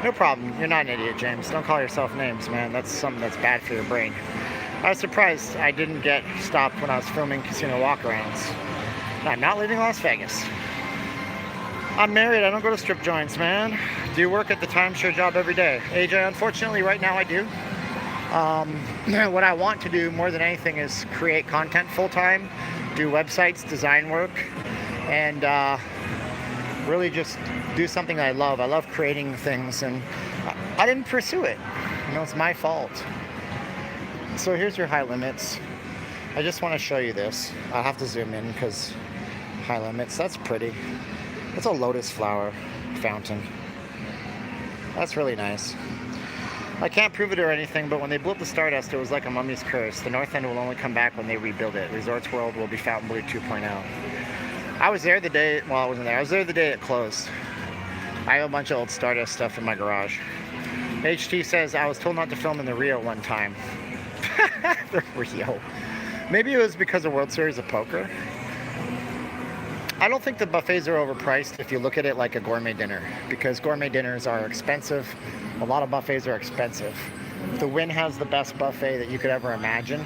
No problem. You're not an idiot, James. Don't call yourself names, man. That's something that's bad for your brain. I was surprised I didn't get stopped when I was filming casino walkarounds. I'm not leaving Las Vegas. I'm married. I don't go to strip joints, man. Do you work at the timeshare job every day? AJ, unfortunately, right now I do. What I want to do more than anything is create content full-time, do websites, design work, and really just do something I love. I love creating things, and I didn't pursue it. You know, it's my fault. So here's your high limits. I just want to show you this. I'll have to zoom in because high limits, that's pretty. It's a lotus flower fountain. That's really nice. I can't prove it or anything, but when they blew up the Stardust, it was like a mummy's curse. The north end will only come back when they rebuild it. Resorts World will be Fountainblue 2.0. I was there the day, well, I wasn't there. I was there the day it closed. I have a bunch of old Stardust stuff in my garage. HT says, I was told not to film in the Rio one time. The Rio. Maybe it was because of World Series of Poker. I don't think the buffets are overpriced if you look at it like a gourmet dinner, because gourmet dinners are expensive. A lot of buffets are expensive. The Wynn has the best buffet that you could ever imagine.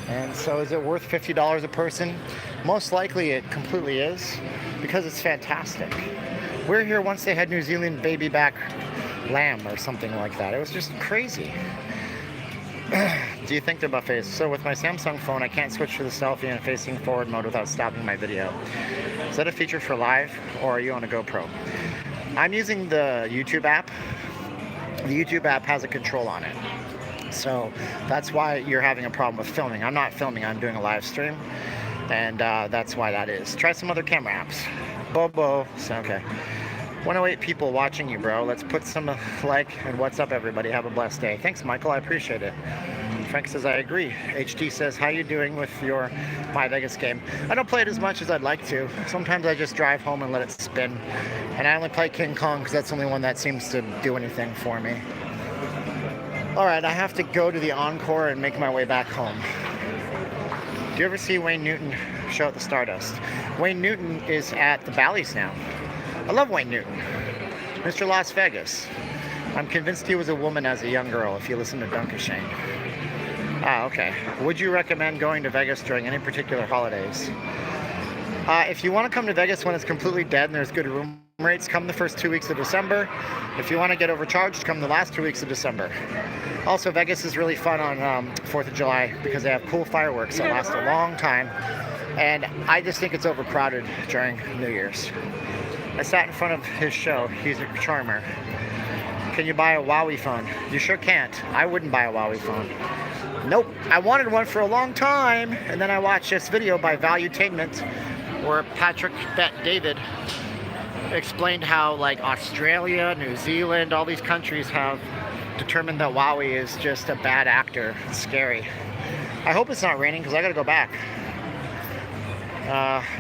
And so is it worth $50 a person? Most likely it completely is, because it's fantastic. We're here once they had New Zealand baby back lamb or something like that. It was just crazy. Do you think they're buffets? So with my Samsung phone, I can't switch to the selfie and facing forward mode without stopping my video. Is that a feature for live, or are you on a GoPro? I'm using the YouTube app. The YouTube app has a control on it. So that's why you're having a problem with filming. I'm not filming, I'm doing a live stream. And that's why that is. Try some other camera apps. Bobo. So, okay. 108 people watching you, bro. Let's put some like and what's up, everybody. Have a blessed day. Thanks, Michael. I appreciate it. Frank says, I agree. HD says, how you doing with your My Vegas game? I don't play it as much as I'd like to. Sometimes I just drive home and let it spin. And I only play King Kong because that's the only one that seems to do anything for me. All right, I have to go to the Encore and make my way back home. Do you ever see Wayne Newton show at the Stardust? Wayne Newton is at the Bally's now. I love Wayne Newton. Mr. Las Vegas. I'm convinced he was a woman as a young girl, if you listen to Duncan Shane. Ah, okay. Would you recommend going to Vegas during any particular holidays? If you want to come to Vegas when it's completely dead and there's good room rates, come the first 2 weeks of December. If you want to get overcharged, come the last 2 weeks of December. Also, Vegas is really fun on 4th of July because they have cool fireworks that last a long time. And I just think it's overcrowded during New Year's. I sat in front of his show. He's a charmer. Can you buy a Huawei phone? You sure can't. I wouldn't buy a Huawei phone. Nope. I wanted one for a long time, and then I watched this video by Valuetainment where Patrick Bet-David explained how like Australia, New Zealand, all these countries have determined that Huawei is just a bad actor. It's scary. I hope it's not raining because I gotta go back.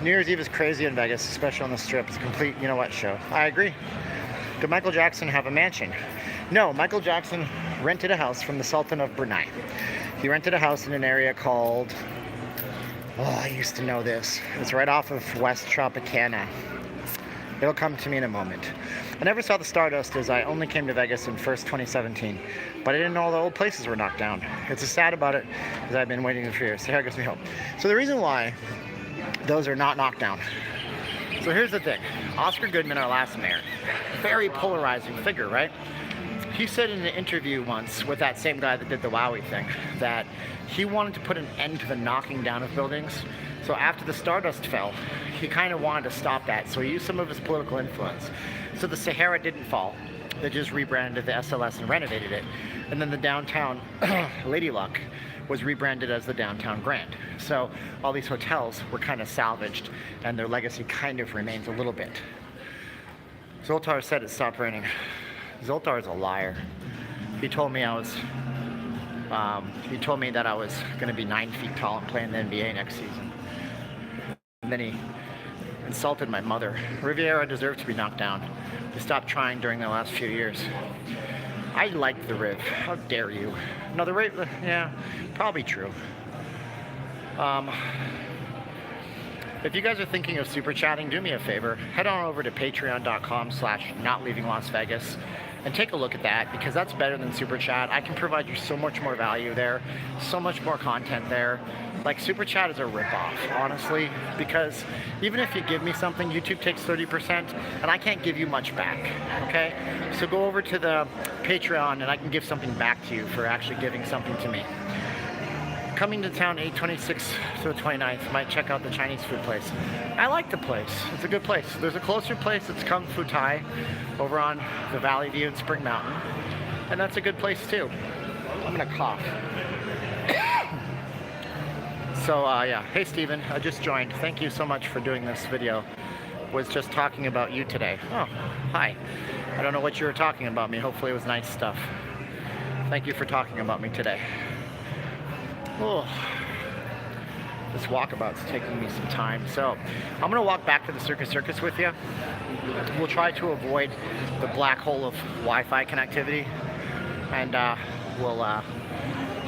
New Year's Eve is crazy in Vegas, especially on the Strip. It's a complete you-know-what show. I agree. Did Michael Jackson have a mansion? No, Michael Jackson rented a house from the Sultan of Brunei. He rented a house in an area called... Oh, I used to know this. It's right off of West Tropicana. It'll come to me in a moment. I never saw the Stardust as I only came to Vegas in first 2017, but I didn't know all the old places were knocked down. It's as sad about it as I've been waiting for years. So here gives me hope. So the reason why those are not knocked down. So here's the thing. Oscar Goodman, our last mayor, very polarizing figure, right? He said in an interview once with that same guy that did the Huawei thing that he wanted to put an end to the knocking down of buildings So after the Stardust fell, he kind of wanted to stop that. So he used some of his political influence. So the Sahara didn't fall. They just rebranded the SLS and renovated it. And then the downtown Lady Luck was rebranded as the Downtown Grand. So all these hotels were kind of salvaged, and their legacy kind of remains a little bit. Zoltar said it stopped raining. Zoltar is a liar. He told me that I was going to be 9 feet tall and play in the NBA next season. And then he insulted my mother. Riviera deserved to be knocked down. They stopped trying during the last few years. I liked the Riv. How dare you? No, the Riv, yeah, probably true. If you guys are thinking of super chatting, do me a favor. Head on over to patreon.com/notleavinglasvegas and take a look at that, because that's better than super chat. I can provide you so much more value there, so much more content there. Like, super chat is a ripoff, honestly, because even if you give me something, YouTube takes 30%, and I can't give you much back, okay? So go over to the Patreon, and I can give something back to you for actually giving something to me. Coming to town 8/26 to the 29th, might check out the Chinese food place. I like the place. It's a good place. There's a closer place that's Kung Fu Thai over on the Valley View in Spring Mountain, and that's a good place too. I'm gonna cough. So yeah, hey Steven, I just joined. Thank you so much for doing this video. Was just talking about you today. Oh, hi. I don't know what you were talking about me. Hopefully it was nice stuff. Thank you for talking about me today. Oh, this walkabout's taking me some time. So I'm gonna walk back to the Circus Circus with you. We'll try to avoid the black hole of Wi-Fi connectivity, and we'll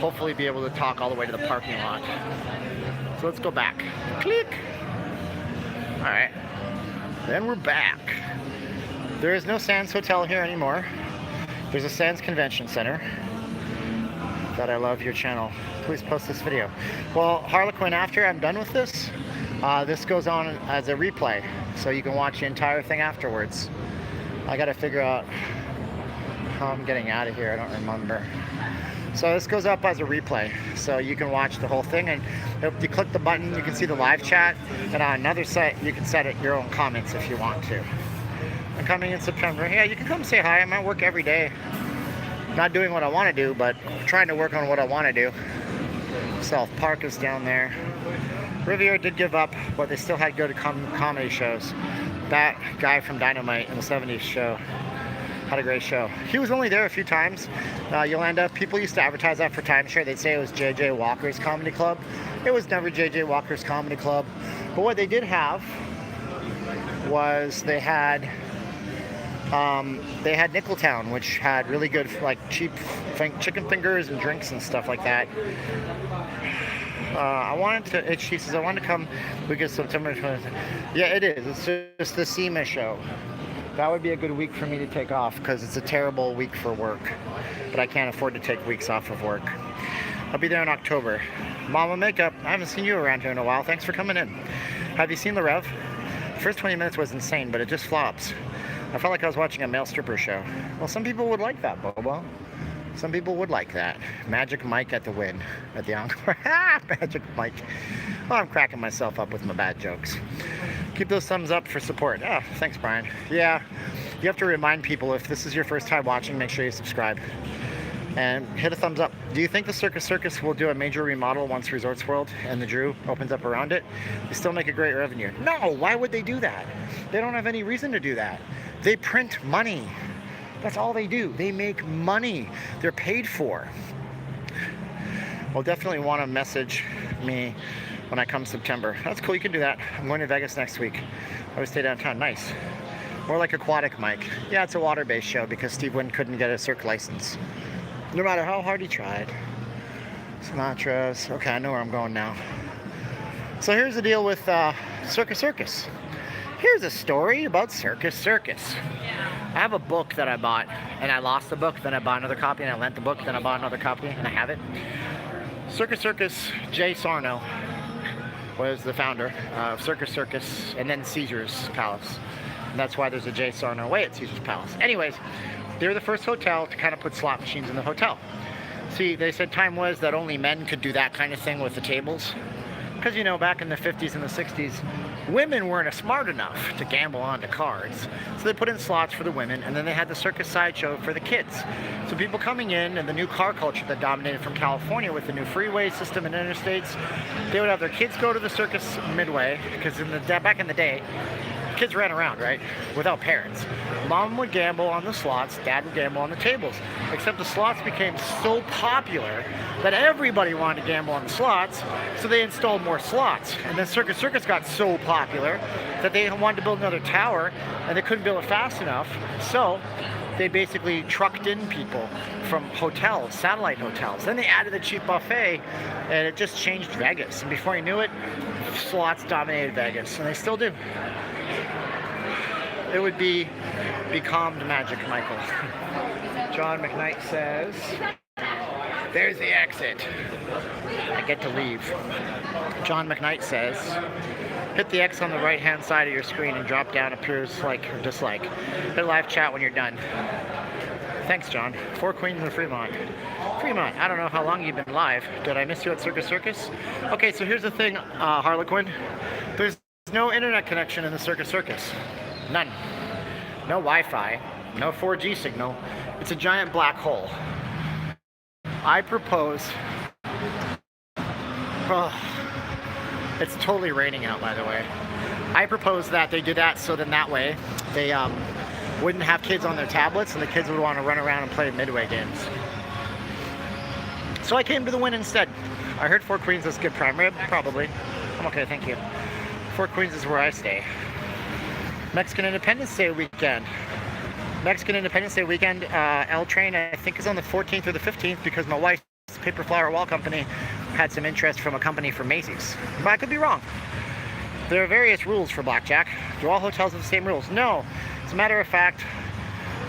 hopefully be able to talk all the way to the parking lot. So let's go back. Click. All right, then we're back. There is no Sands Hotel here anymore. There's a Sands Convention Center. That I love your channel. Please post this video. Well, Harlequin, after I'm done with this, this goes on as a replay, so you can watch the entire thing afterwards. I gotta figure out how I'm getting out of here. I don't remember. So this goes up as a replay, so you can watch the whole thing, and if you click the button, you can see the live chat, and on another site, you can set it your own comments if you want to. I'm coming in September. Yeah, you can come say hi. I'm at work every day. Not doing what I want to do, but trying to work on what I want to do. South Park is down there. Riviera did give up, but they still had good comedy shows. That guy from Dynamite in the 70s show had a great show. He was only there a few times. Yolanda, people used to advertise that for timeshare. They'd say it was J.J. Walker's Comedy Club. It was never J.J. Walker's Comedy Club. But what they did have was they had Nickeltown, which had really good, like, cheap chicken fingers and drinks and stuff like that. She says, I wanted to come because September 20th. Yeah, it is. It's just the SEMA show. That would be a good week for me to take off, because it's a terrible week for work. But I can't afford to take weeks off of work. I'll be there in October. Mama Makeup, I haven't seen you around here in a while. Thanks for coming in. Have you seen the Rev? The first 20 minutes was insane, but it just flops. I felt like I was watching a male stripper show. Well, some people would like that, Bobo. Some people would like that. Magic Mike at the win, at the encore. Magic Mike. Well, I'm cracking myself up with my bad jokes. Keep those thumbs up for support. Oh, thanks, Brian. Yeah, you have to remind people, if this is your first time watching, make sure you subscribe. And hit a thumbs up. Do you think the Circus Circus will do a major remodel once Resorts World and the Drew opens up around it? They still make a great revenue. No, why would they do that? They don't have any reason to do that. They print money. That's all they do. They make money. They're paid for. Well, definitely want to message me when I come September. That's cool. You can do that. I'm going to Vegas next week. I would stay downtown. Nice. More like Aquatic Mike. Yeah, it's a water-based show because Steve Wynn couldn't get a Cirque license. No matter how hard he tried. Sinatra's. Okay, I know where I'm going now. So here's the deal with Circus Circus. Here's a story about Circus Circus. I have a book that I bought, and I lost the book, then I bought another copy, and I lent the book, then I bought another copy, and I have it. Circus Circus, Jay Sarno was the founder of Circus Circus, and then Caesar's Palace. And that's why there's a Jay Sarno way at Caesar's Palace. Anyways, they were the first hotel to kind of put slot machines in the hotel. See, they said time was that only men could do that kind of thing with the tables. Because, you know, back in the 50s and the 60s, women weren't smart enough to gamble onto cards. So they put in slots for the women, and then they had the circus sideshow for the kids. So people coming in and the new car culture that dominated from California with the new freeway system and interstates, they would have their kids go to the circus midway, because back in the day, kids ran around, right, without parents. Mom would gamble on the slots, dad would gamble on the tables. Except the slots became so popular that everybody wanted to gamble on the slots, so they installed more slots. And then Circus Circus got so popular that they wanted to build another tower, and they couldn't build it fast enough, so they basically trucked in people from hotels, satellite hotels. Then they added the cheap buffet, and it just changed Vegas. And before you knew it, slots dominated Vegas, and they still do. It would be calmed magic, Michael. John McKnight says, there's the exit. I get to leave. John McKnight says, hit the X on the right-hand side of your screen and drop down appears like or dislike. Hit live chat when you're done. Thanks, John. 4 Queens in Fremont. Fremont, I don't know how long you've been live. Did I miss you at Circus Circus? Okay, so here's the thing, Harlequin. There's no internet connection in the Circus Circus. None. No Wi-Fi, no 4G signal. It's a giant black hole. I propose... Oh, it's totally raining out, by the way. I propose that they do that so then that way they wouldn't have kids on their tablets and the kids would want to run around and play midway games. So I came to the Wynn instead. I heard 4 Queens is good prime rib, probably. I'm okay, thank you. 4 Queens is where I stay. Mexican Independence Day weekend. Mexican Independence Day weekend, L Train, I think is on the 14th or the 15th because my wife's paper flower wall company had some interest from a company from Macy's. But I could be wrong. There are various rules for blackjack. Do all hotels have the same rules? No. As a matter of fact,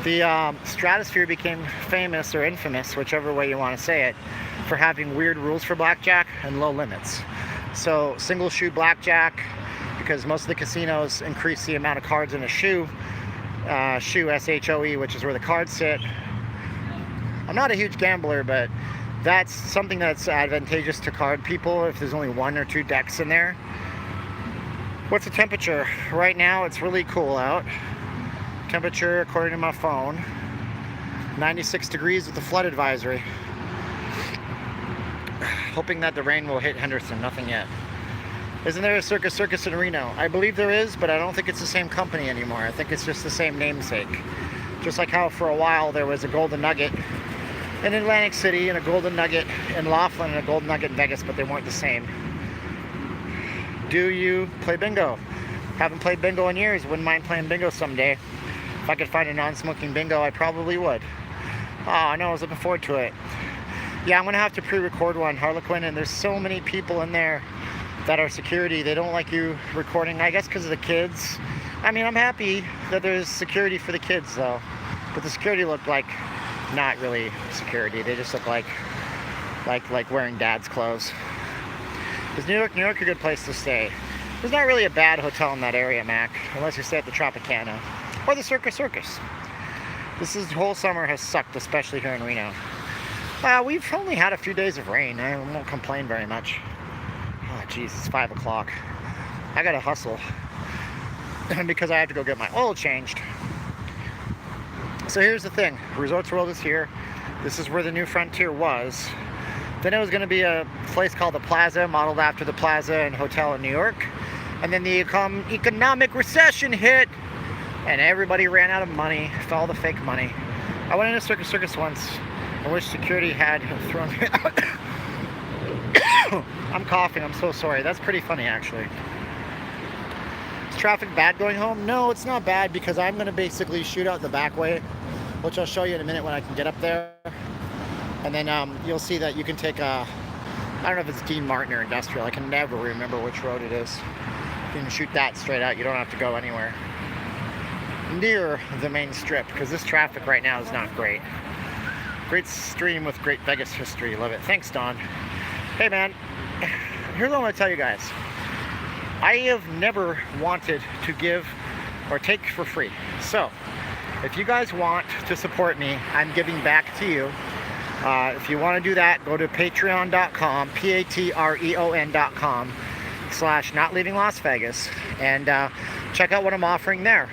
the Stratosphere became famous or infamous, whichever way you want to say it, for having weird rules for blackjack and low limits. So single shoe blackjack, because most of the casinos increase the amount of cards in a shoe, shoe, S-H-O-E, which is where the cards sit. I'm not a huge gambler, but that's something that's advantageous to card people if there's only 1 or 2 decks in there. What's the temperature? Right now it's really cool out. Temperature, according to my phone, 96 degrees with a flood advisory. Hoping that the rain will hit Henderson, nothing yet. Isn't there a Circus Circus in Reno? I believe there is, but I don't think it's the same company anymore. I think it's just the same namesake. Just like how for a while there was a Golden Nugget in Atlantic City and a Golden Nugget in Laughlin and a Golden Nugget in Vegas, but they weren't the same. Do you play bingo? Haven't played bingo in years. Wouldn't mind playing bingo someday. If I could find a non-smoking bingo, I probably would. Oh, I know, I was looking forward to it. Yeah, I'm gonna have to pre-record one, Harlequin, and there's so many people in there that are security. They don't like you recording, I guess because of the kids. I mean, I'm happy that there's security for the kids though, but the security look like not really security. They just look like wearing dad's clothes. Is New York a good place to stay? There's not really a bad hotel in that area, Mac, unless you stay at the Tropicana or the Circus Circus. This whole summer has sucked, especially here in Reno. We've only had a few days of rain. I won't complain very much. Oh, geez, it's 5 o'clock. I gotta hustle because I have to go get my oil changed. So here's the thing. Resorts World is here. This is where the New Frontier was. Then it was going to be a place called the Plaza, modeled after the Plaza and Hotel in New York. And then the economic recession hit, and everybody ran out of money, all the fake money. I went into Circus Circus once. I wish security had thrown me out. I'm coughing, I'm so sorry. That's pretty funny, actually. Is traffic bad going home? No, it's not bad because I'm going to basically shoot out the back way, which I'll show you in a minute when I can get up there. And then you'll see that you can take a, I don't know if it's Dean Martin or Industrial. I can never remember which road it is. You can shoot that straight out. You don't have to go anywhere near the main strip because this traffic right now is not great. Great stream with great Vegas history. Love it. Thanks, Don. Hey, man. Here's what I want to tell you guys. I have never wanted to give or take for free. So, if you guys want to support me, I'm giving back to you. If you want to do that, go to patreon.com, patreon.com, not leaving Las Vegas, and check out what I'm offering there.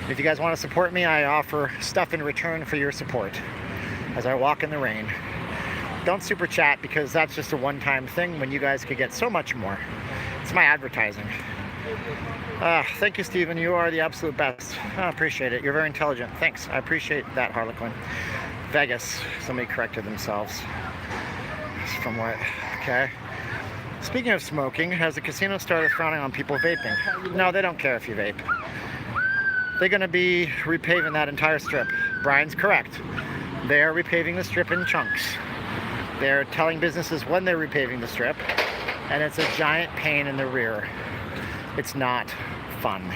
If you guys want to support me, I offer stuff in return for your support as I walk in the rain. Don't super chat, because that's just a one-time thing when you guys could get so much more. It's my advertising. Thank you, Steven. You are the absolute best. I appreciate it. You're very intelligent. Thanks. I appreciate that, Harlequin. Vegas. Somebody corrected themselves. From what? Okay. Speaking of smoking, has the casino started frowning on people vaping? No, they don't care if you vape. They're going to be repaving that entire strip. Brian's correct. They are repaving the strip in chunks. They're telling businesses when they're repaving the strip, and it's a giant pain in the rear. It's not fun.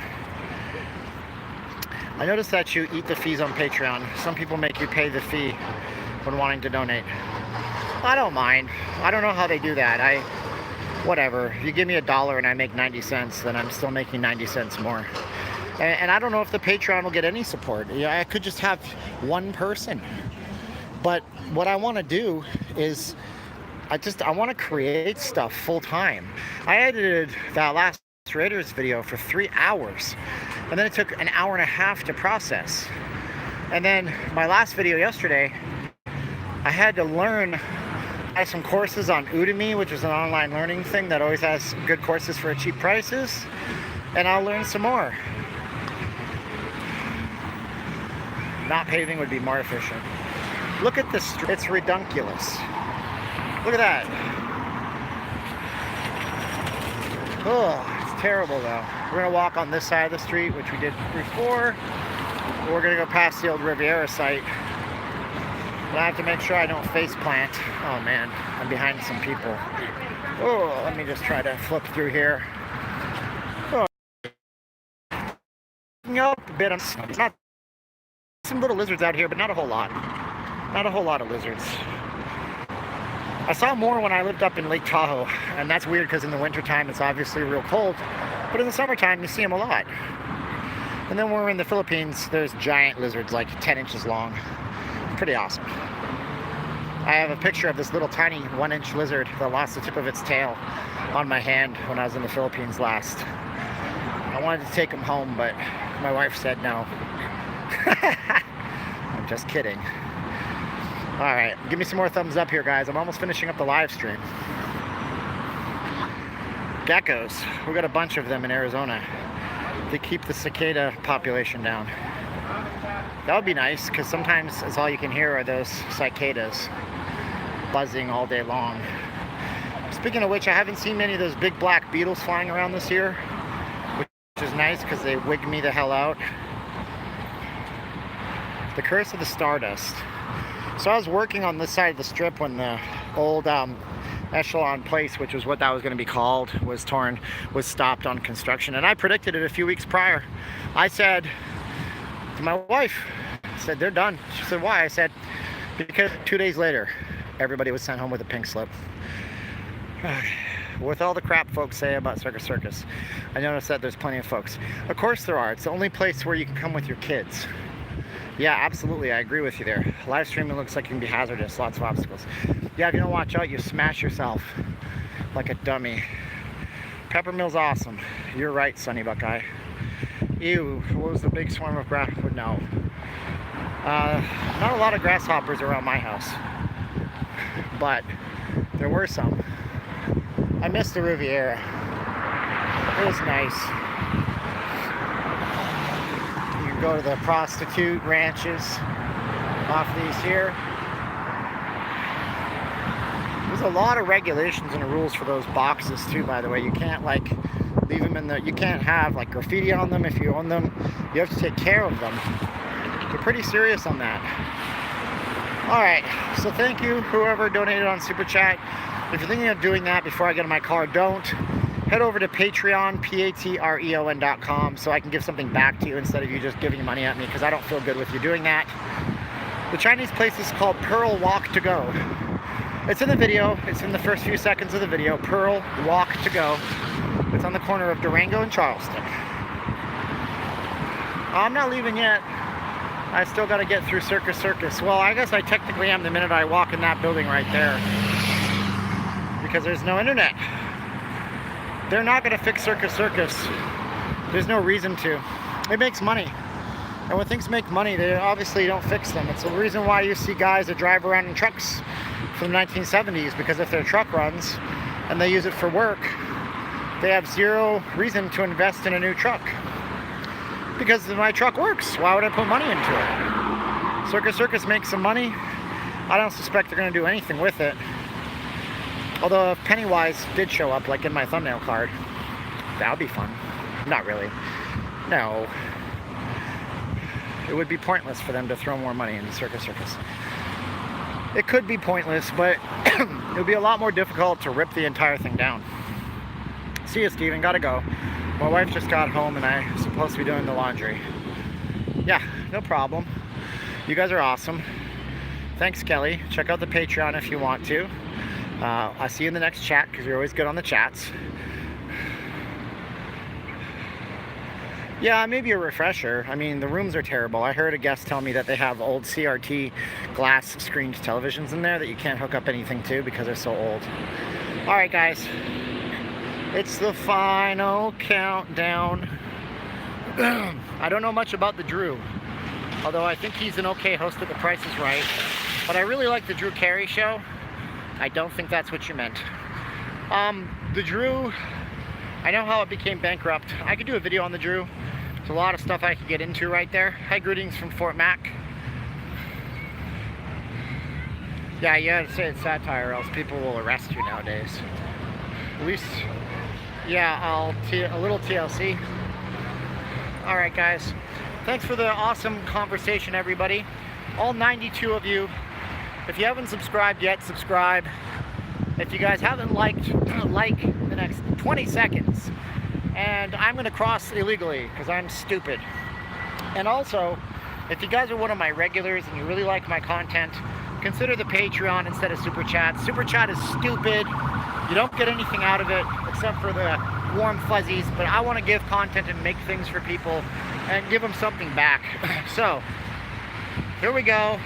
I noticed that you eat the fees on Patreon. Some people make you pay the fee when wanting to donate. I don't mind. I don't know how they do that. Whatever. If you give me $1 and I make 90 cents, then I'm still making 90 cents more. And I don't know if the Patreon will get any support. Yeah, I could just have one person. But what I want to do is, I want to create stuff full time. I edited that last Raiders video for 3 hours, and then it took an hour and a half to process. And then my last video yesterday, I had to learn. I have some courses on Udemy, which is an online learning thing that always has good courses for cheap prices, and I'll learn some more. Not paving would be more efficient. Look at this, it's redunculous. Look at that. Oh, it's terrible though. We're gonna walk on this side of the street, which we did before. We're gonna go past the old Riviera site. But I have to make sure I don't face plant. Oh man, I'm behind some people. Oh, let me just try to flip through here. Oh. Up a bit. It's not some little lizards out here, but not a whole lot. Not a whole lot of lizards. I saw more when I lived up in Lake Tahoe, and that's weird because in the wintertime it's obviously real cold, but in the summertime you see them a lot. And then when we're in the Philippines, there's giant lizards like 10 inches long. Pretty awesome. I have a picture of this little tiny 1-inch lizard that lost the tip of its tail on my hand when I was in the Philippines last. I wanted to take him home, but my wife said no. I'm just kidding. Alright, give me some more thumbs up here, guys. I'm almost finishing up the live stream. Geckos. We got a bunch of them in Arizona. They keep the cicada population down. That would be nice, because sometimes it's all you can hear are those cicadas buzzing all day long. Speaking of which, I haven't seen many of those big black beetles flying around this year, which is nice because they wig me the hell out. The curse of the stardust. So I was working on this side of the strip when the old Echelon Place, which was what that was going to be called, was stopped on construction. And I predicted it a few weeks prior. I said to my wife, I said, they're done. She said, why? I said, because 2 days later, everybody was sent home with a pink slip. With all the crap folks say about Circus Circus, I noticed that there's plenty of folks. Of course there are. It's the only place where you can come with your kids. Yeah, absolutely, I agree with you there. Live streaming looks like it can be hazardous, lots of obstacles. Yeah, if you don't watch out, you smash yourself like a dummy. Peppermill's awesome. You're right, Sunny Buckeye. Ew, what was the big swarm of grass? No. Not a lot of grasshoppers around my house, but there were some. I missed the Riviera. It was nice. Go to the prostitute ranches off these here. There's a lot of regulations and rules for those boxes too, by the way. You can't like leave them in the, you can't have like graffiti on them if you own them. You have to take care of them. They're pretty serious on that. Alright, so thank you whoever donated on Super Chat. If you're thinking of doing that before I get in my car, don't. Head over to Patreon, patreon.com, so I can give something back to you instead of you just giving money at me, because I don't feel good with you doing that. The Chinese place is called Pearl Walk to Go. It's in the video. It's in the first few seconds of the video. Pearl Walk to Go. It's on the corner of Durango and Charleston. I'm not leaving yet. I still got to get through Circus Circus. Well, I guess I technically am the minute I walk in that building right there, because there's no internet. they're not going to fix Circus Circus. There's no reason to. It makes money. And when things make money, they obviously don't fix them. It's the reason why you see guys that drive around in trucks from the 1970s, because if their truck runs and they use it for work, they have zero reason to invest in a new truck. Because my truck works, why would I put money into it? Circus Circus makes some money. I don't suspect they're going to do anything with it. Although if Pennywise did show up, like in my thumbnail card, that would be fun. Not really. No. It would be pointless for them to throw more money into Circus Circus. It could be pointless, but it would be a lot more difficult to rip the entire thing down. See you, Steven. Gotta go. My wife just got home and I'm supposed to be doing the laundry. Yeah, no problem. You guys are awesome. Thanks, Kelly. Check out the Patreon if you want to. I'll see you in the next chat because you're always good on the chats. Yeah, maybe a refresher. I mean, the rooms are terrible. I heard a guest tell me that they have old CRT glass screened televisions in there that you can't hook up anything to because they're so old. Alright guys, it's the final countdown. I don't know much about the Drew, although I think he's an okay host at The Price is Right. But I really like the Drew Carey show. I don't think that's what you meant. The Drew, I know how it became bankrupt. I could do a video on the Drew. There's a lot of stuff I could get into right there. Hi, greetings from Fort Mac. Yeah, you gotta say it's satire or else people will arrest you nowadays. At least, yeah, a little TLC. Alright guys, thanks for the awesome conversation everybody. All 92 of you. If you haven't subscribed yet, subscribe. If you guys haven't liked, like the next 20 seconds. And I'm going to cross illegally because I'm stupid. And also, if you guys are one of my regulars and you really like my content, consider the Patreon instead of Super Chat. Super Chat is stupid. You don't get anything out of it except for the warm fuzzies. But I want to give content and make things for people and give them something back. So, here we go.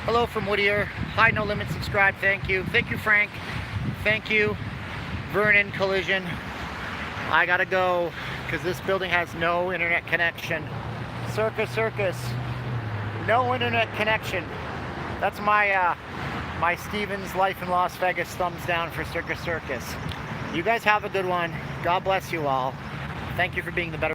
Hello from Whittier. Hi, No Limit, subscribe, thank you. Thank you, Frank. Thank you, Vernon Collision. I gotta go, because this building has no internet connection. Circus Circus, no internet connection. That's my, my Stevens Life in Las Vegas thumbs down for Circus Circus. You guys have a good one. God bless you all. Thank you for being the better